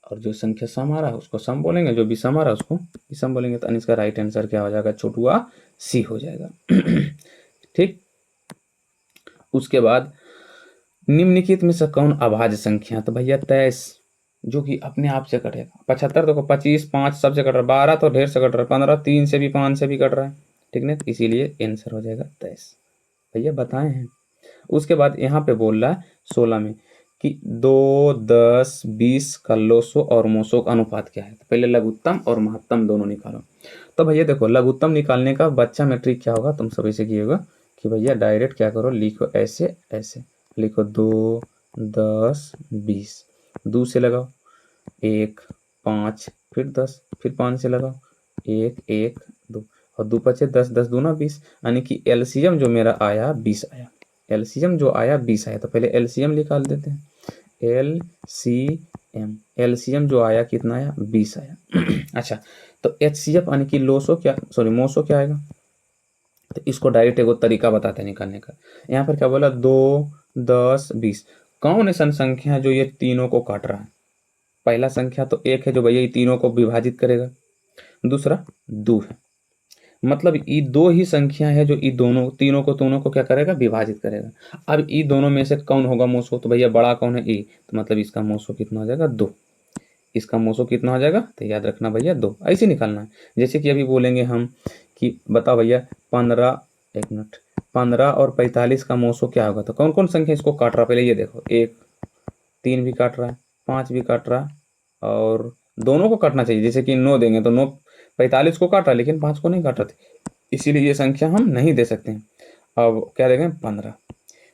और जो संख्या सम आ रहा है उसको सम बोलेंगे, जो विषम आ रहा है उसको विषम बोलेंगे। तो इसका राइट आंसर क्या हो जाएगा? छोटुआ सी हो जाएगा। ठीक। उसके बाद निम्नलिखित में से कौन अभाज्य संख्या? तो भैया 23, जो कि अपने आप से कटेगा। 75 देखो, 25 5 सबसे कट रहा है, 12 तो ढेर से कट रहा है, 15 3 से भी 5 से भी कट रहा है। ठीक है, इसीलिए आंसर हो जाएगा 23। भैया बताए हैं। उसके बाद यहाँ पे बोल रहा है 16 में कि 2 10 20 का लोसो और मोसो का अनुपात क्या है? तो पहले लघुत्तम और महत्तम दोनों निकालो। तो भैया देखो, लघुत्तम निकालने का बच्चा में ट्रिक क्या होगा, तुम सभी से किएगा कि भैया डायरेक्ट क्या करो, लिखो ऐसे ऐसे लिखो, 2 10 20, 2 से लगाओ 1 5, फिर 10, फिर 5 से लगाओ 1 1 2, और 2 5 10, 10 दूना 20, यानी कि एलसीएम जो मेरा आया 20 आया। एलसीएम जो आया 20 आया। तो पहले एलसीएम निकाल देते हैं। एलसीएम, एलसीएम जो आया कितना आया? 20 आया। अच्छा, तो एचसीएफ यानी कि लोसो क्या, सॉरी मोसो क्या आएगा? तो इसको डायरेक्ट एक तरीका बताते हैं निकालने का। यहाँ पर क्या बोला? 2 10 20, कौन ऐसा संख्या है जो ये तीनों को काट रहा है? पहला संख्या तो 1 है जो भैया ये तीनों को विभाजित करेगा। दूसरा 2 है, मतलब ये 2 ही संख्या है जो ये दोनों तीनों को क्या करेगा? विभाजित करेगा। अब ये दोनों में से कौन होगा मोसो? तो भैया बड़ा कौन है? ए। तो मतलब इसका मोसो कितना हो जाएगा? 2। इसका मोसो कितना हो जाएगा? तो याद रखना भैया 2, ऐसे निकालना है। जैसे कि अभी बोलेंगे हम कि बताओ भैया 15, एक मिनट, 15 और 45 का मोसो क्या होगा? तो कौन कौन संख्या इसको काट रहा है? पहले ये देखो, 1 3 भी काट रहा है, 5 भी काट रहा है, और दोनों को काटना चाहिए। जैसे कि 9 देंगे तो 9 45 को काट रहा है लेकिन 5 को नहीं काट रहा था, इसीलिए ये संख्या हम नहीं दे सकते हैं। अब क्या देंगे? 15।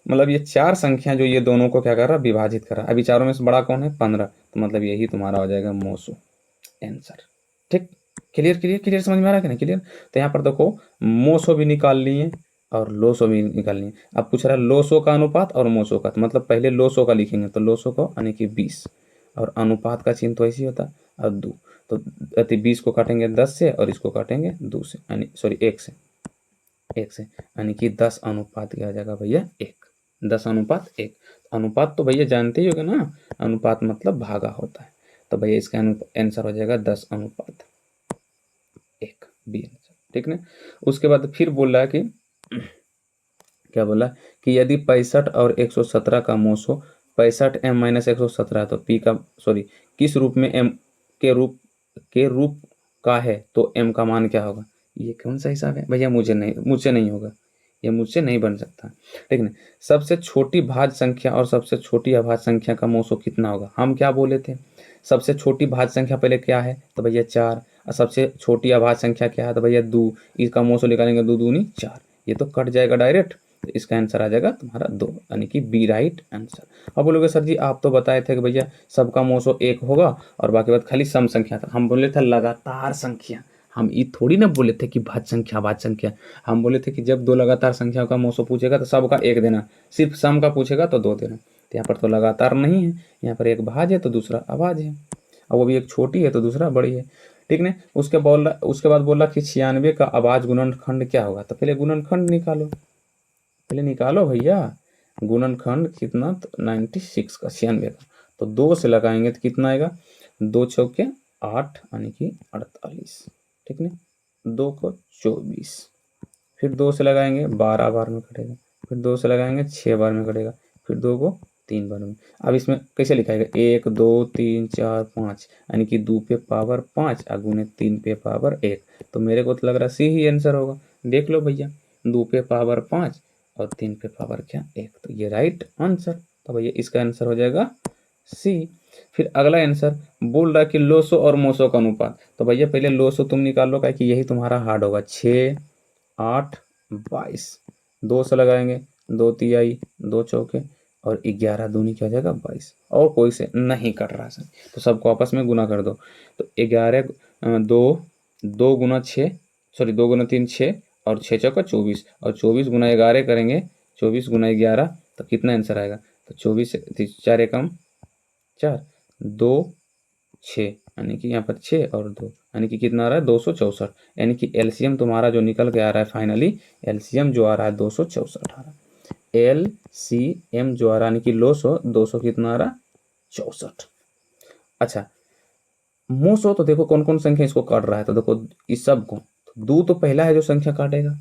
मतलब ये 4 संख्या जो ये दोनों को क्या कर रहा है? विभाजित कर रहा है। अभी चारों में से बड़ा कौन है? 15। तो मतलब यही तुम्हारा हो जाएगा मोसो आंसर। ठीक, क्लियर क्लियर क्लियर, समझ में आ रहा है कि नहीं? क्लियर। तो यहाँ पर देखो, मोसो भी निकाल लिए और लोसो भी निकाल लिए। अब पूछ रहा है लोसो का अनुपात और मोसो का, तो मतलब पहले लोसो का लिखेंगे, तो लोसो को यानी कि 20, और अनुपात का चिन्ह तो ऐसे ही होता है, और 2, तो 20 को काटेंगे 10 से और इसको काटेंगे 2 से, यानी सॉरी 1 से, यानी कि 10 अनुपात क्या आ जाएगा भैया 1, 10 अनुपात 1। अनुपात तो भैया जानते ही होगे ना, अनुपात मतलब भागा होता है, तो भैया इसका आंसर हो जाएगा 10 अनुपात 1, बी आंसर, ठीक ना। उसके बाद फिर बोल रहा है कि क्या बोला कि यदि 65 और 117 का मोस हो, 65 m माइनस 117, तो पी का सॉरी किस रूप में m के रूप का है, तो m का मान क्या होगा। ये कौन सा हिसाब है भैया, मुझसे नहीं होगा, ये मुझसे नहीं बन सकता, ठीक है। सबसे छोटी भाज्य संख्या और सबसे छोटी अभाज्य संख्या का मोसो कितना होगा। हम क्या बोले थे, सबसे छोटी भाज्य संख्या पहले क्या है, तो भैया 4, और सबसे छोटी अभाज्य संख्या क्या है, तो भैया 2, इसका मोसो निकालेंगे 2 दूनी 4, ये तो कट जाएगा डायरेक्ट, तो इसका आंसर आ जाएगा तुम्हारा 2, यानी कि बी राइट आंसर। अब बोलोगे सर जी आप तो बताए थे कि भैया सबका मोसो 1 होगा और बाकी बात खाली सम संख्या था। हम बोले थे लगातार संख्या, हम ये थोड़ी ना बोले थे कि भाज्य संख्या, हम बोले थे कि जब 2 लगातार संख्याओं का मोसो पूछेगा तो सबका 1 देना, सिर्फ सम का पूछेगा तो 2 देना। तो यहाँ पर तो लगातार नहीं है, यहाँ पर एक भाज्य है तो दूसरा अभाज्य है, और वो भी एक छोटी है तो दूसरा बड़ी है, ठीक ना। उसके बाद बोला कि 96 का अभाज्य गुणनखंड क्या होगा, तो पहले गुणनखंड निकालो, पहले निकालो भैया गुणनखंड कितना, तो 96 का 96 का, तो 2 से लगाएंगे तो कितना आएगा, 2 चौके 8 यानी कि 48, ठीक ना। 2 को 24, फिर 2 से लगाएंगे 12 बार में कटेगा, फिर 2 से लगाएंगे 6 बार में कटेगा, फिर 2 को 3 बार में। अब इसमें कैसे लिखाएगा, 1 2 3 4 5, यानी कि 2 पे पावर 5 और गुने 3 पे पावर 1, तो मेरे को तो लग रहा सी ही आंसर होगा। देख लो भैया, 2 पे पावर 5 और 3 पे पावर क्या 1, तो ये राइट आंसर, तो भैया इसका आंसर हो जाएगा सी। फिर अगला आंसर बोल रहा है कि लोसो और मोसो का अनुपात, तो भैया पहले लोसो तुम निकाल लो, क्या कि यही तुम्हारा हार्ड होगा। 6 8 22, 2 से लगाएंगे, 2 तिहाई 2 चौके और 11 दूनी क्या हो जाएगा 22, और कोई से नहीं कट रहा सर, तो सबको आपस में गुना कर दो, तो 11 2 2 गुना 6 सॉरी 2 गुना 3 6 और 6 चौका 24, और 24 गुना 11 करेंगे, 24 गुना 11 तो कितना आंसर आएगा, तो 24 4 एकम 4 2 6, यानी कि यहाँ पर 6 और 2 यानी कि कितना आ रहा है 264, यानी कि एलसीएम तुम्हारा जो निकल के आ रहा है फाइनली, एलसीएम जो आ रहा है 264 आ रहा है, एलसीएम जो आ रहा है, यानी कि लोसो 200 कितना आ रहा है 64। अच्छा मोसो तो देखो कौन कौन संख्या इसको काट रहा है, तो देखो इस सब को, तो 2 तो पहला है जो संख्या काटेगा,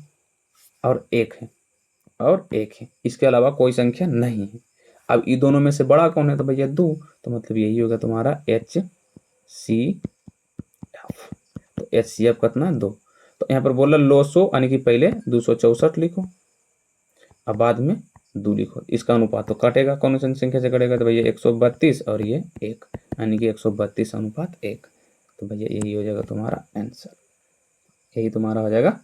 और 1 है, और 1 है, इसके अलावा कोई संख्या नहीं है। अब इन दोनों में से बड़ा कौन है, तो भैया 2, तो मतलब यही होगा तुम्हारा एच सी एफ, तो एच सी एफ कितना 2, तो यहाँ पर बोला लोसो यानी कि पहले 264 लिखो, अब बाद में 2 लिखो, इसका अनुपात तो कटेगा, कौन सी संख्या से कटेगा, तो भैया 132 और ये 1, यानी कि 132 अनुपात 1, तो भैया यही हो जाएगा तुम्हारा आंसर, यही तुम्हारा हो जाएगा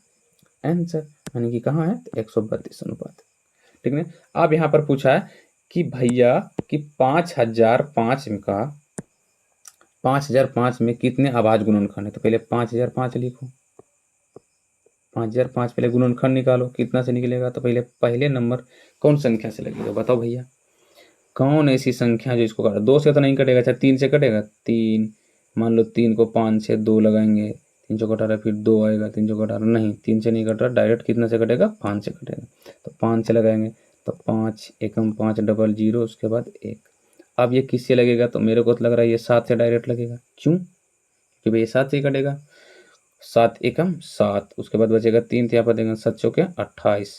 आंसर, यानी कि कहाँ है, तो 132 अनुपात, ठीक है। अब यहाँ पर पूछा है कि भैया कि 5005 का 5005 में कितने अभाज्य गुणनखंड है, तो पहले 5005 लिखो, 5005 पहले गुणनखंड निकालो, कितना से निकलेगा, तो पहले नंबर कौन संख्या से लगेगा, बताओ भैया कौन ऐसी संख्या जो इसको काटा, 2 से तो नहीं कटेगा, अच्छा 3 से कटेगा, 3 मान लो 3 को 5 से 2 लगाएंगे, 3 चौक 18 फिर 2 आएगा, 3 चौक 18 नहीं, 3 से नहीं कट रहा, डायरेक्ट कितना से कटेगा 5 से कटेगा, तो 5 से लगाएंगे, तो 5 एकम 5 डबल 0 उसके बाद 1, अब ये किससे लगेगा, तो मेरे को तो लग रहा है ये 7 से डायरेक्ट लगेगा, क्यों, क्योंकि भाई ये 7 से ही कटेगा, 7 एकम 7 उसके बाद बचेगा 3, तो यहाँ पर देंगे 7 चौके 28,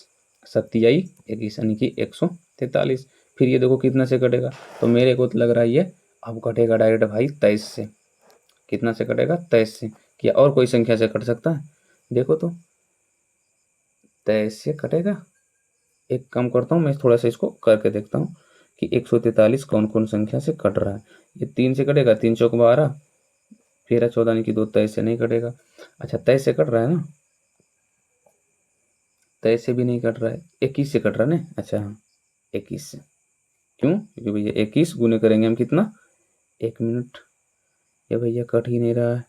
27 21 यानी कि 143, फिर ये देखो कितना से कटेगा, तो मेरे को तो लग रहा है ये अब कटेगा डायरेक्ट भाई 23 से, कितना से कटेगा 23 से, क्या और कोई संख्या से कट सकता है, देखो तो 23 से कटेगा, एक काम करता हूँ मैं थोड़ा सा इसको करके देखता हूँ कि 143 कौन कौन संख्या से कट रहा है, ये 3 से कटेगा, 3 चौक 12 13 14 यानी कि 2, 23 से नहीं कटेगा, अच्छा 23 से कट रहा है ना, 23 से भी नहीं कट रहा है, 21 से कट रहा है ना, अच्छा हाँ 21 से, क्यों, क्योंकि भैया 21 गुने करेंगे हम कितना, 1 मिनट, ये भैया कट ही नहीं रहा है,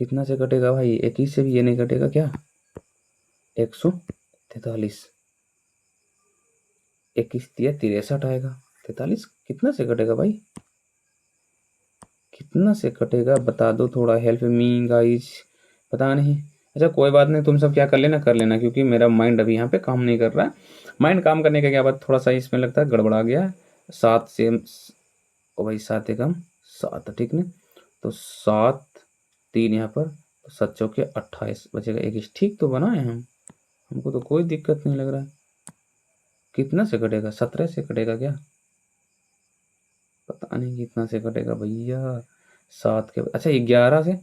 कितना से कटेगा भाई, 21 से भी ये नहीं कटेगा क्या, 143, 21 दिया 63 आएगा, 43 कितना से कटेगा भाई, कितना से कटेगा बता दो, थोड़ा हेल्प मी गाइस। पता नहीं। अच्छा कोई बात नहीं, तुम सब क्या कर लेना, क्योंकि मेरा माइंड अभी यहाँ पे काम नहीं कर रहा। माइंड काम करने का क्या बात, थोड़ा सा इसमें लगता है गड़बड़ा गया। 7 से ओ भाई 7 एकम 7, ठीक नहीं। तो 7 3 यहाँ पर, 7 चौके 28 बचेगा 21। ठीक तो बनाए हम, हमको तो कोई दिक्कत नहीं लग रहा है। कितना से कटेगा, 17 से कटेगा क्या? पता नहीं कितना से कटेगा भैया। 7 के अच्छा 11 से,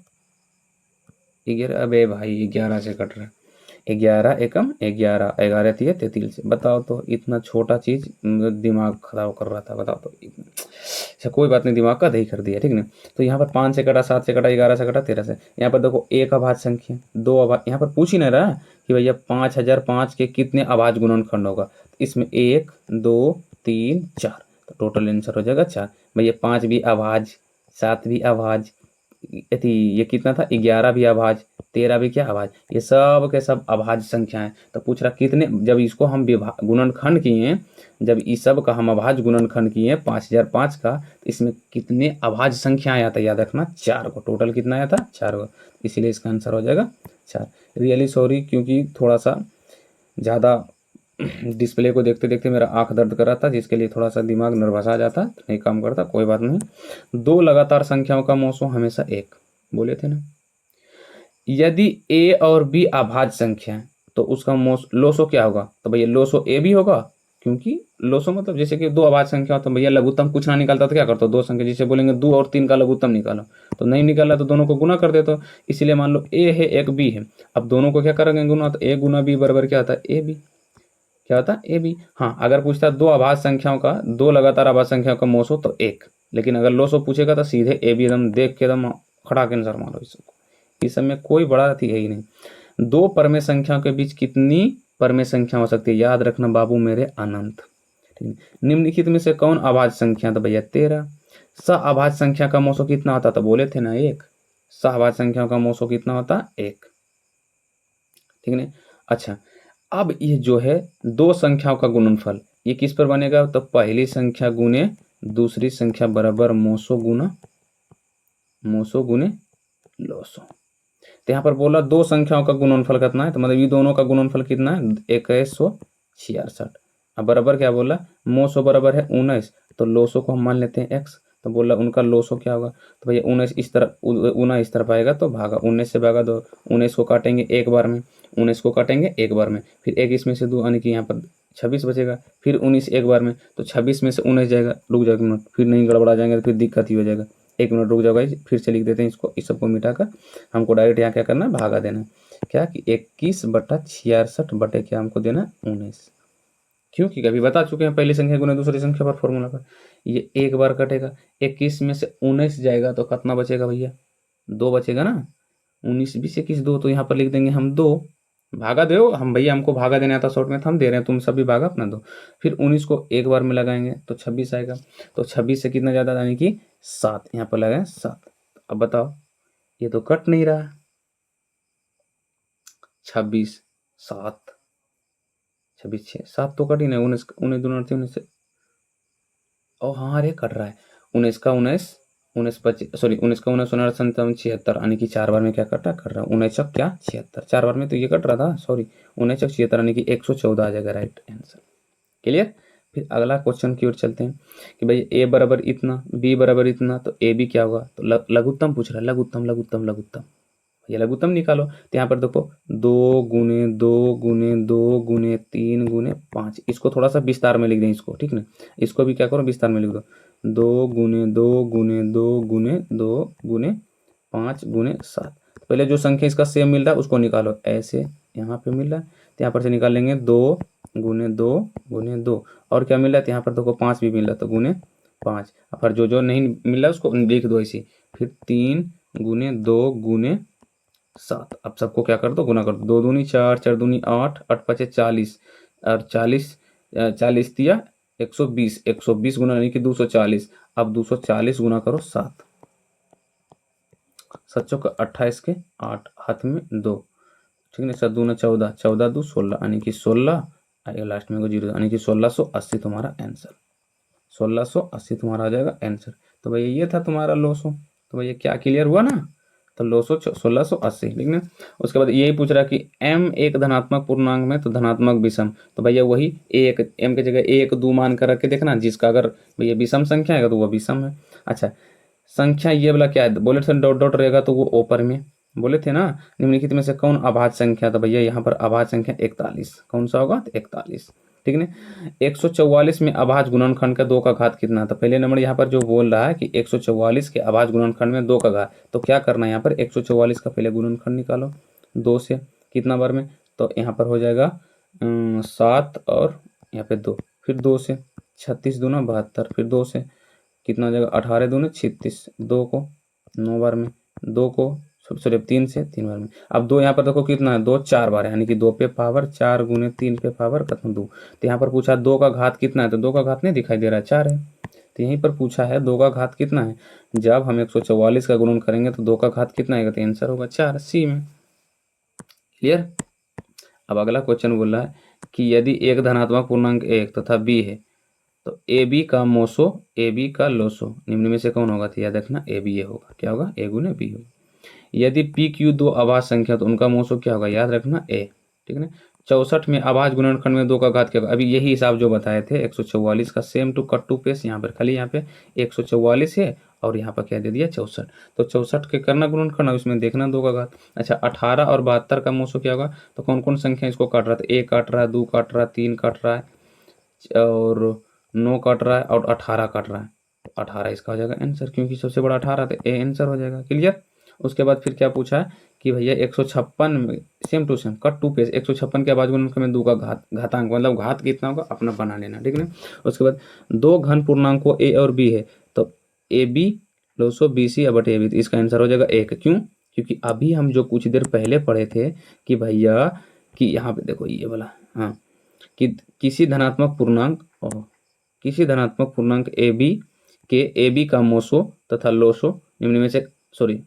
11 अबे भाई 11 से कट रहा है। 11 एकम 11, 11 तिया 33 से। बताओ तो इतना छोटा चीज दिमाग खराब कर रहा था, बताओ तो अच्छा कोई बात नहीं, दिमाग का दही कर दिया, ठीक ना। तो यहाँ पर 5 से कटा, 7 से कटा, 11 से कटा, 13 से। यहाँ पर देखो एक अभाज्य संख्या, दो अभाज्य, यहाँ पर पूछ ही नहीं रहा कि भैया 5005 के कितने अभाज्य गुणनखंड होगा। तो इसमें 1 2 3 4, तो टोटल आंसर हो जाएगा 4। भैया 5 भी अभाज्य, 7 भी अभाज्य, ये कितना था 11 भी अभाज्य, 13 भी क्या अभाज्य, ये सब के सब अभाज्य संख्या है। तो पूछ रहा कितने, जब इसको हम गुणनखंड किए, जब इस सब का हम अभाज्य गुणनखंड किए 5005 का, तो इसमें कितने अभाज्य संख्या आया था, याद रखना 4 को। टोटल कितना आया था 4 को, इसीलिए इसका आंसर हो जाएगा 4। रियली सॉरी, क्योंकि थोड़ा सा ज़्यादा डिस्प्ले को देखते देखते मेरा आंख दर्द कर रहा था, जिसके लिए थोड़ा सा दिमाग नर्वस आ जाता, तो नहीं काम करता। कोई बात नहीं। दो लगातार संख्याओं का मोसो हमेशा एक, बोले थे ना। यदि ए और बी अभाज्य संख्या है तो उसका लोसो क्या होगा, तो भैया लोसो ए भी होगा, क्योंकि लोसो मतलब जैसे कि दो अभाज्य संख्या हो तो भैया लघुत्तम कुछ ना निकालता तो क्या करता, दो संख्या जैसे बोलेंगे 2 और 3 का लघुत्तम निकालो, तो नहीं निकाला तो दोनों को गुना कर देते। इसीलिए मान लो ए है एक बी है, अब दोनों को क्या करेंगे गुना, तो ए गुना बी बराबर क्या होता है ए बी, क्या होता है ए बी। हाँ अगर पूछता है दो अभाज्य संख्याओं का, दो लगातार अभाज्य संख्याओं का मोसो तो एक, लेकिन अगर लोसो पूछेगा तो सीधे ए बी एकदम देख के एकदम खड़ा के अनुसार मानो। इस सब में कोई बड़ा थी है ही नहीं। दो परमेय संख्याओं के बीच कितनी परमेय संख्या हो सकती है, याद रखना बाबू मेरे अनंत, ठीक है। निम्नलिखित में से कौन अभाज्य संख्या, तो भैया 13। अभाज्य संख्या का मोसो कितना होता, तो बोले थे ना एक। अभाज्य संख्याओं का मोसो कितना होता, एक, ठीक है। अच्छा अब ये जो है दो संख्याओं का गुणनफल, ये किस पर बनेगा, तो पहली संख्या गुने दूसरी संख्या बराबर मोसो गुने लोसो। तो यहाँ पर बोला दो संख्याओं का गुणनफल कितना है, तो मतलब ये दोनों का गुणनफल कितना है 2166। अब बराबर क्या बोला, मोसो बराबर है 19, तो लोसो को हम मान लेते हैं x। तो बोला उनका लोसो क्या होगा, तो भैया 19 इस तरफ, 19 इस तरफ आएगा तो भागा, 19 से भागा दो, 19 को काटेंगे एक बार में, 19 को काटेंगे एक बार में, फिर एक इसमें से दो, यानी कि यहाँ पर 26 बचेगा, फिर 19 एक बार में, तो 26 में से 19 जाएगा, रुक जाएगा मिनट, फिर नहीं गड़बड़ा जाएंगे तो फिर दिक्कत ही हो जाएगा। एक मिनट रुक जाओ गाइस, फिर से लिख देते हैं इसको, इस सबको मिटाकर हमको डायरेक्ट यहाँ क्या करना है, भागा देना है। क्या कि 21/66 बटे क्या हमको देना 19, क्योंकि कभी बता चुके हैं पहली संख्या गुना दूसरी संख्या पर फॉर्मूला पर। ये एक बार कटेगा, 21 में से 19 जाएगा तो कितना बचेगा भैया, 2 बचेगा ना। 19 20 21 2, तो यहाँ पर लिख देंगे हम 2, भागा दो हम भैया, हमको भागा देना था शॉर्ट में, तो हम दे रहे हैं, तुम सभी भागा अपना दो। फिर 19 को एक बार में लगाएंगे तो 26 आएगा, तो 26 से कितना ज़्यादा, यानी कि 7, यहाँ पर लगाए 7। अब बताओ ये तो कट नहीं रहा, 26 7, 26 6 7 तो कट ही नहीं, 19 19 दूना 19 से, ओ हाँ अरे कट रहा है, 19 का 19, 19 25 सॉरी 19 का 19 19 संतावन 76, यानी कि 4 बार में क्या कट रहा, कर रहा है 19 चक क्या 76, 4 बार में तो ये कट रहा था, सॉरी 19 चक 76, यानी कि 114 आ जाएगा राइट आंसर। क्लियर। फिर अगला क्वेश्चन की ओर चलते हैं कि भाई ए बराबर इतना, बी बराबर इतना, तो ए बी क्या होगा, तो लघुत्तम पूछ रहा है, लघुत्तम लघुत्तम लघुत्तम, ये लघुत्तम निकालो। तो यहाँ पर देखो 2 × 2 × 2 × 3 × इसको थोड़ा सा विस्तार में लिख दें इसको, ठीक ना। इसको भी क्या करो विस्तार में लिख दो, 2 × 2 × 2 × 2 × 5 × 7। पहले जो संख्या इसका सेम मिल रहा है उसको निकालो, ऐसे यहाँ पे मिल रहा है तो यहाँ पर से निकाल लेंगे 2 × 2 × 2, और क्या मिल रहा है, तो यहाँ पर देखो 5 भी मिल रहा है तो गुने 5, फिर जो नहीं मिल रहा है उसको लिख दो ऐसे, फिर 3 × 2 × 7। अब सबको क्या कर दो, गुना कर दो, 2 दूनी 4, 4 दूनी 8, 8 पचे 40, और 40 दिया 120, 120 गुना यानी कि 240। अब 240 गुना करो 7, 7 चौका 28 के 8, हाथ में 2, ठीक है। 7 दूना 14, 14 2 16, यानी कि 16 आएगा लास्ट में को 0, यानी कि 1680 तुम्हारा आंसर, 1680 तुम्हारा आ जाएगा आंसर। तो भैया ये था तुम्हारा लोसो। तो भैया क्या क्लियर हुआ ना, तो 1680, ठीक ना। उसके बाद यही पूछ रहा कि m एक धनात्मक पूर्णांक में तो धनात्मक विषम, तो भैया वही एक m की जगह 1 2 मान कर रख के देखना, जिसका अगर भैया विषम संख्या आएगा तो वह विषम है। अच्छा, संख्या ये वाला क्या है, बोले थे डॉट डॉट रहेगा तो वो ऊपर में बोले थे ना, निम्नलिखित में से कौन अभाज्य संख्या, तो भैया यहाँ पर अभाज्य संख्या 41, कौन सा होगा, 41, ठीक है। 144 में अभाज्य गुणनखंड का 2 का घात कितना, तो पहले नंबर यहाँ पर जो बोल रहा है कि 144 के अभाज्य गुणनखंड में 2 का घात, तो क्या करना है यहाँ पर 144 का पहले गुणनखंड निकालो 2 से, कितना बार में, तो यहाँ पर हो जाएगा 7 और यहाँ पे 2, फिर 2 से 36 दूना 72, फिर 2 से कितना हो जाएगा 18 दूने 36, 2 को 9 बार में, 2 को सॉरी 3 से 3 बार में। अब 2 यहाँ पर देखो कितना है, 2 4 बार है, यानी कि 2 पे पावर 4 गुने 3 पे पावर कितना 2। तो यहाँ पर पूछा 2 का घात कितना है, तो 2 का घात नहीं दिखाई दे रहा है, 4 है। तो यहीं पर पूछा है 2 का घात कितना है, जब हम 144 का गुणन करेंगे तो 2 का घात कितना आएगा, तो आंसर होगा 4, सी में। क्लियर। अब अगला क्वेश्चन बोल रहा है कि यदि एक धनात्मक पूर्णांक 1 तथा बी है तो ए बी का मोसो ए बी का लोसो निम्न में से कौन होगा, तो याद रखना ए बी ए होगा, क्या होगा, ए गुने बी होगा। यदि पी क्यू 2 अभाज्य संख्या तो उनका मोसो क्या होगा, याद रखना ए, ठीक है ना। 64 में अभाज्य गुणनखंड में 2 का घात क्या होगा, अभी यही हिसाब जो बताए थे 144 का, same to cut to paste, यहाँ पर खाली यहाँ पे 144 है और यहाँ पर क्या दे दिया 64, तो 64 के करना गुणनखंड और इसमें देखना 2 का घात। अच्छा, 18 और 72 का मोसो क्या होगा, तो कौन कौन संख्या इसको काट रहा था, 1 काट रहा है, 2 काट रहा है, 3 काट रहा है और 9 काट रहा है और 18 काट रहा है, तो 18 इसका हो जाएगा आंसर, क्योंकि सबसे बड़ा 18 तो ए आंसर हो जाएगा। क्लियर। उसके बाद फिर क्या पूछा है कि भैया 156 में same to same cut to paste 156 के अभाज्य गुणनखंड में 2 का घातांक मतलब घात कितना होगा अपना बना लेना, ठीक है। उसके बाद 2 घन पूर्णांकों ए और बी है तो ए बी लोसो B C but A B, तो इसका आंसर हो जाएगा 1, क्यों, क्योंकि अभी हम जो कुछ देर पहले पढ़े थे कि भैया कि यहाँ पे देखो ये वाला, हाँ, कि किसी धनात्मक पूर्णांक किसी धनात्मक पूर्णांक ए बी के ए बी का मोसो तथा लोसो निम्न में से सॉरी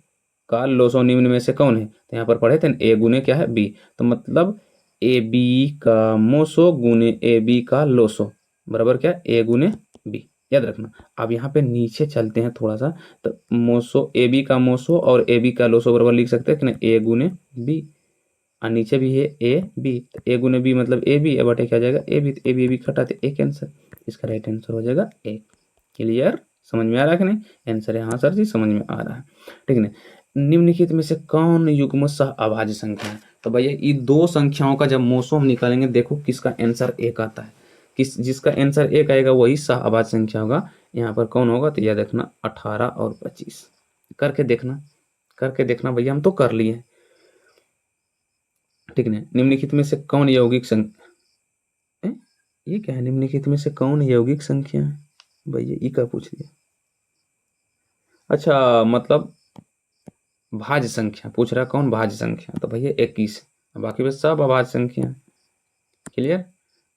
का लोसो निम्न में से कौन है, तो यहाँ पर पढ़े थे ए गुने क्या है बी, तो मतलब ए बी का मोसो गुने ए बी का लोसो बराबर क्या ए गुने बी, याद रखना। अब यहाँ पे नीचे चलते हैं थोड़ा सा, तो मोसो ए बी का मोसो और ए बी का लोसो बराबर लिख सकते हैं कि ना ए गुने बी, और नीचे भी है ए बी, तो ए गुने बी मतलब ए बी, बटे क्या जाएगा ए बी, तो ए बी घटाते एक आंसर, इसका राइट आंसर हो जाएगा ए। क्लियर, समझ में आ रहा है कि नहीं, आंसर है हाँ सर जी समझ में आ रहा है, ठीक है। निम्नलिखित में से कौन युग्म सह अभाज्य संख्या है, तो भैया ये 2 संख्याओं का जब मोसो हम निकालेंगे देखो किसका आंसर एक आता है, किस जिसका आंसर एक आएगा वही सह अभाज्य संख्या होगा। यहाँ पर कौन होगा, तो याद रखना 18 और 25, करके देखना भैया, हम तो कर लिए, ठीक है। निम्नलिखित में से कौन यौगिक संख्या, ये क्या है, निम्नलिखित में से कौन यौगिक संख्या है, भैया ये क्या पूछ लिया, अच्छा मतलब भाज्य संख्या पूछ रहा है, कौन भाज्य संख्या, तो भैया 21, बाकी बस सब अभाज्य संख्या। क्लियर।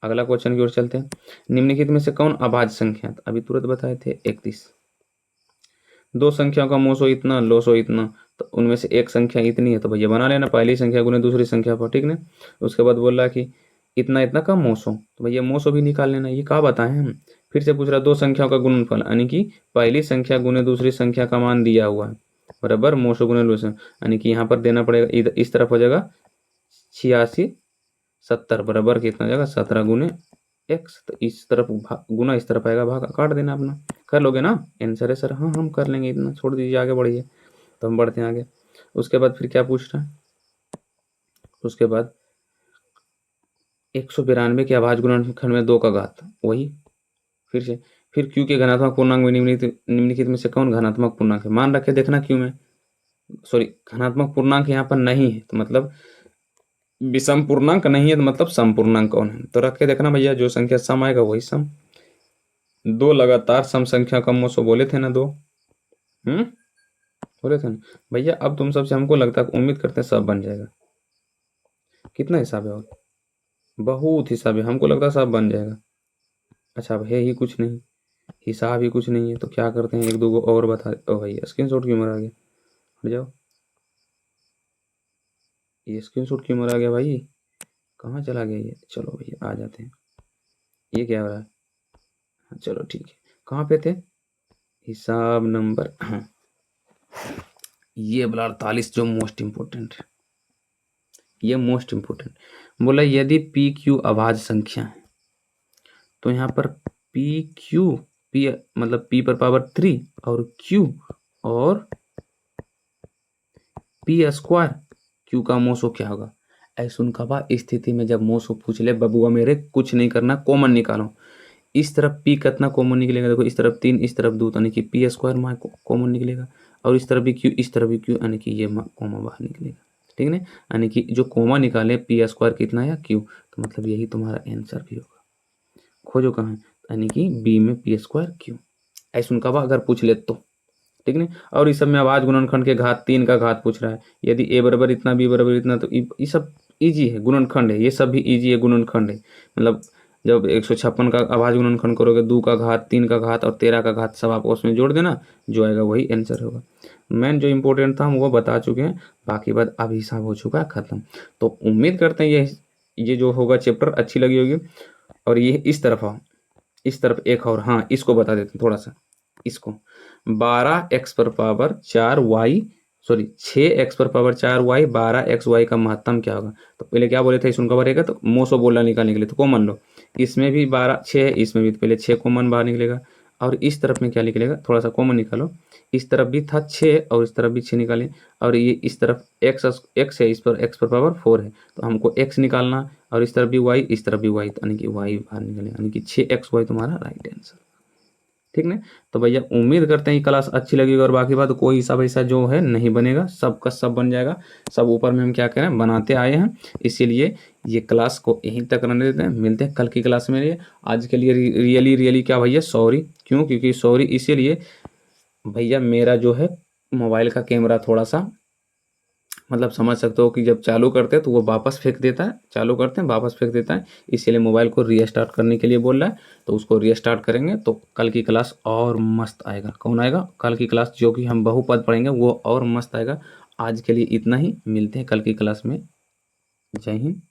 अगला क्वेश्चन की ओर चलते हैं, निम्नलिखित में से कौन अभाज्य संख्या, तो अभी तुरंत बताए थे 31, 2 संख्याओं का मोसो इतना लोसो इतना, तो उनमें से एक संख्या इतनी है, तो भैया बना लेना पहली संख्या गुने दूसरी संख्या पर, ठीक ना। उसके बाद बोल रहा है कि इतना इतना का मोसो, तो भैया मोसो भी निकाल लेना, ये कहा बताएं हम। फिर से पूछ रहा 2 संख्याओं का गुणनफल, यानी कि पहली संख्या गुने दूसरी संख्या का मान दिया हुआ है बराबर मोसो गुने लोसो, यानी कि यहाँ पर देना पड़ेगा इधर इस तरफ हो जाएगा 86 70 बराबर कितना हो जाएगा 17 गुने एक्स, तो इस तरफ गुना इस तरफ आएगा भाग, काट देना अपना, कर लोगे ना आंसर है सर, हाँ हम कर लेंगे, इतना छोड़ दीजिए आगे बढ़िए, तो हम बढ़ते हैं आगे। उसके बाद फिर क्या पूछ रहा है, उसके बाद 192 के अभाज्य गुणनखंड में 2 का घात, वही फिर से, फिर क्यू के घनात्मक पूर्णांक में निम्नलिखित में से कौन घनात्मक पूर्णांक है, मान रखे देखना क्यू में सॉरी घनात्मक पूर्णांक यहाँ पर नहीं है, तो मतलब विषम पूर्णांक नहीं है, तो मतलब सम पूर्णांक कौन है, तो रख के देखना भैया, जो संख्या सम आएगा वही सम। 2 लगातार सम संख्या का मोसो बोले थे ना 2, बोले थे ना भैया। अब तुम सबसे हमको लगता है उम्मीद करते हैं सब बन जाएगा, कितना हिसाब है और बहुत हिसाब है, हमको लगता है सब बन जाएगा। अच्छा अब है ही कुछ नहीं, हिसाब ही कुछ नहीं है, तो क्या करते हैं एक दो गो और बता, ओ भैया स्क्रीनशॉट क्यों मरा गया, हट जाओ, ये स्क्रीनशॉट क्यों मरा गया भाई, कहाँ चला गया ये, चलो भैया आ जाते हैं, ये क्या हो रहा है, हाँ चलो ठीक है, कहाँ पे थे, हिसाब नंबर हाँ ये बोला 48 जो मोस्ट इम्पोर्टेंट है, ये मोस्ट इम्पोर्टेंट बोला यदि पी क्यू अभाज्य संख्या है तो यहाँ पर पी क्यू, पी मतलब पी पर पावर 3 और क्यू और पी स्क्वायर क्यू का मोसो क्या होगा। ऐसा उनका बा स्थिति में जब मोसो पूछ ले बबुआ मेरे कुछ नहीं करना, कॉमन निकालो। इस तरफ पी कितना कॉमन निकलेगा, देखो इस तरफ 3 इस तरफ 2 यानी कि पी स्क्वायर में कॉमन निकलेगा, और इस तरफ भी क्यू इस तरफ भी क्यू यानी कि ये कॉमन बाहर निकलेगा। ठीक है ना, यानी कि जो कॉमन निकाले पी स्क्वायर कितना है क्यू, तो मतलब यही तुम्हारा आंसर भी होगा। खोजो कहाँ है, यानी कि बी में पी स्क्वायर क्यू। ऐसा उनका बा अगर पूछ ले तो ठीक नहीं। और इस सब में अभाज्य गुणनखंड के घात 3 का घात पूछ रहा है, यदि ए बराबर इतना बी बराबर इतना, तो ये सब इजी है, गुणनखंड है, ये सब भी इजी है, गुणनखंड है। मतलब जब 156 का अभाज्य गुणनखंड करोगे 2 का घात 3 का घात और 13 का घात सब आपको उसमें जोड़ देना, जो आएगा वही आंसर होगा। मेन जो इंपॉर्टेंट था हम वो बता चुके हैं, बाकी बात अब हिसाब हो चुका है खत्म। तो उम्मीद करते हैं ये जो होगा चैप्टर अच्छी लगी होगी। और ये इस तरफ आओ, इस तरफ एक और, हाँ इसको बता देते हैं थोड़ा सा, इसको 12x पर पावर 4y, सॉरी 6x पर पावर 4y 12xy का महत्तम क्या होगा। तो पहले क्या बोले थे, इसका रहेगा तो मोसो बोला निकालने के लिए, तो कॉमन लो, इसमें भी 12 6 है, इसमें भी, तो पहले 6 कॉमन बाहर निकलेगा, और इस तरफ में क्या निकलेगा, थोड़ा सा कॉमन निकालो, इस तरफ भी था 6 और इस तरफ भी 6 निकालें, और ये इस तरफ x है, इस पर x पर पावर 4 है, तो हमको x निकालना, और इस तरफ भी y इस तरफ भी y, यानी कि y बाहर निकलेगा, यानी कि 6xy तुम्हारा राइट आंसर। ठीक ना, तो भैया उम्मीद करते हैं ये क्लास अच्छी लगेगी, और बाकी बात कोई हिसाब ऐसा जो है नहीं बनेगा, सबका सब बन जाएगा। सब ऊपर में हम क्या करें बनाते आए हैं, इसीलिए ये क्लास को यहीं तक रहने देते हैं, मिलते हैं कल की क्लास में। आज के लिए रियली क्या भैया सॉरी, क्यों, क्योंकि सॉरी इसीलिए भैया मेरा जो है मोबाइल का कैमरा थोड़ा सा, मतलब समझ सकते हो कि जब चालू करते हैं तो वो वापस फेंक देता है, चालू करते हैं वापस फेंक देता है, इसीलिए मोबाइल को रीस्टार्ट करने के लिए बोल रहा है। तो उसको रीस्टार्ट करेंगे तो कल की क्लास और मस्त आएगा। कौन आएगा, कल की क्लास जो कि हम बहुपद पढ़ेंगे वो और मस्त आएगा। आज के लिए इतना ही, मिलते हैं कल की क्लास में। जय हिंद।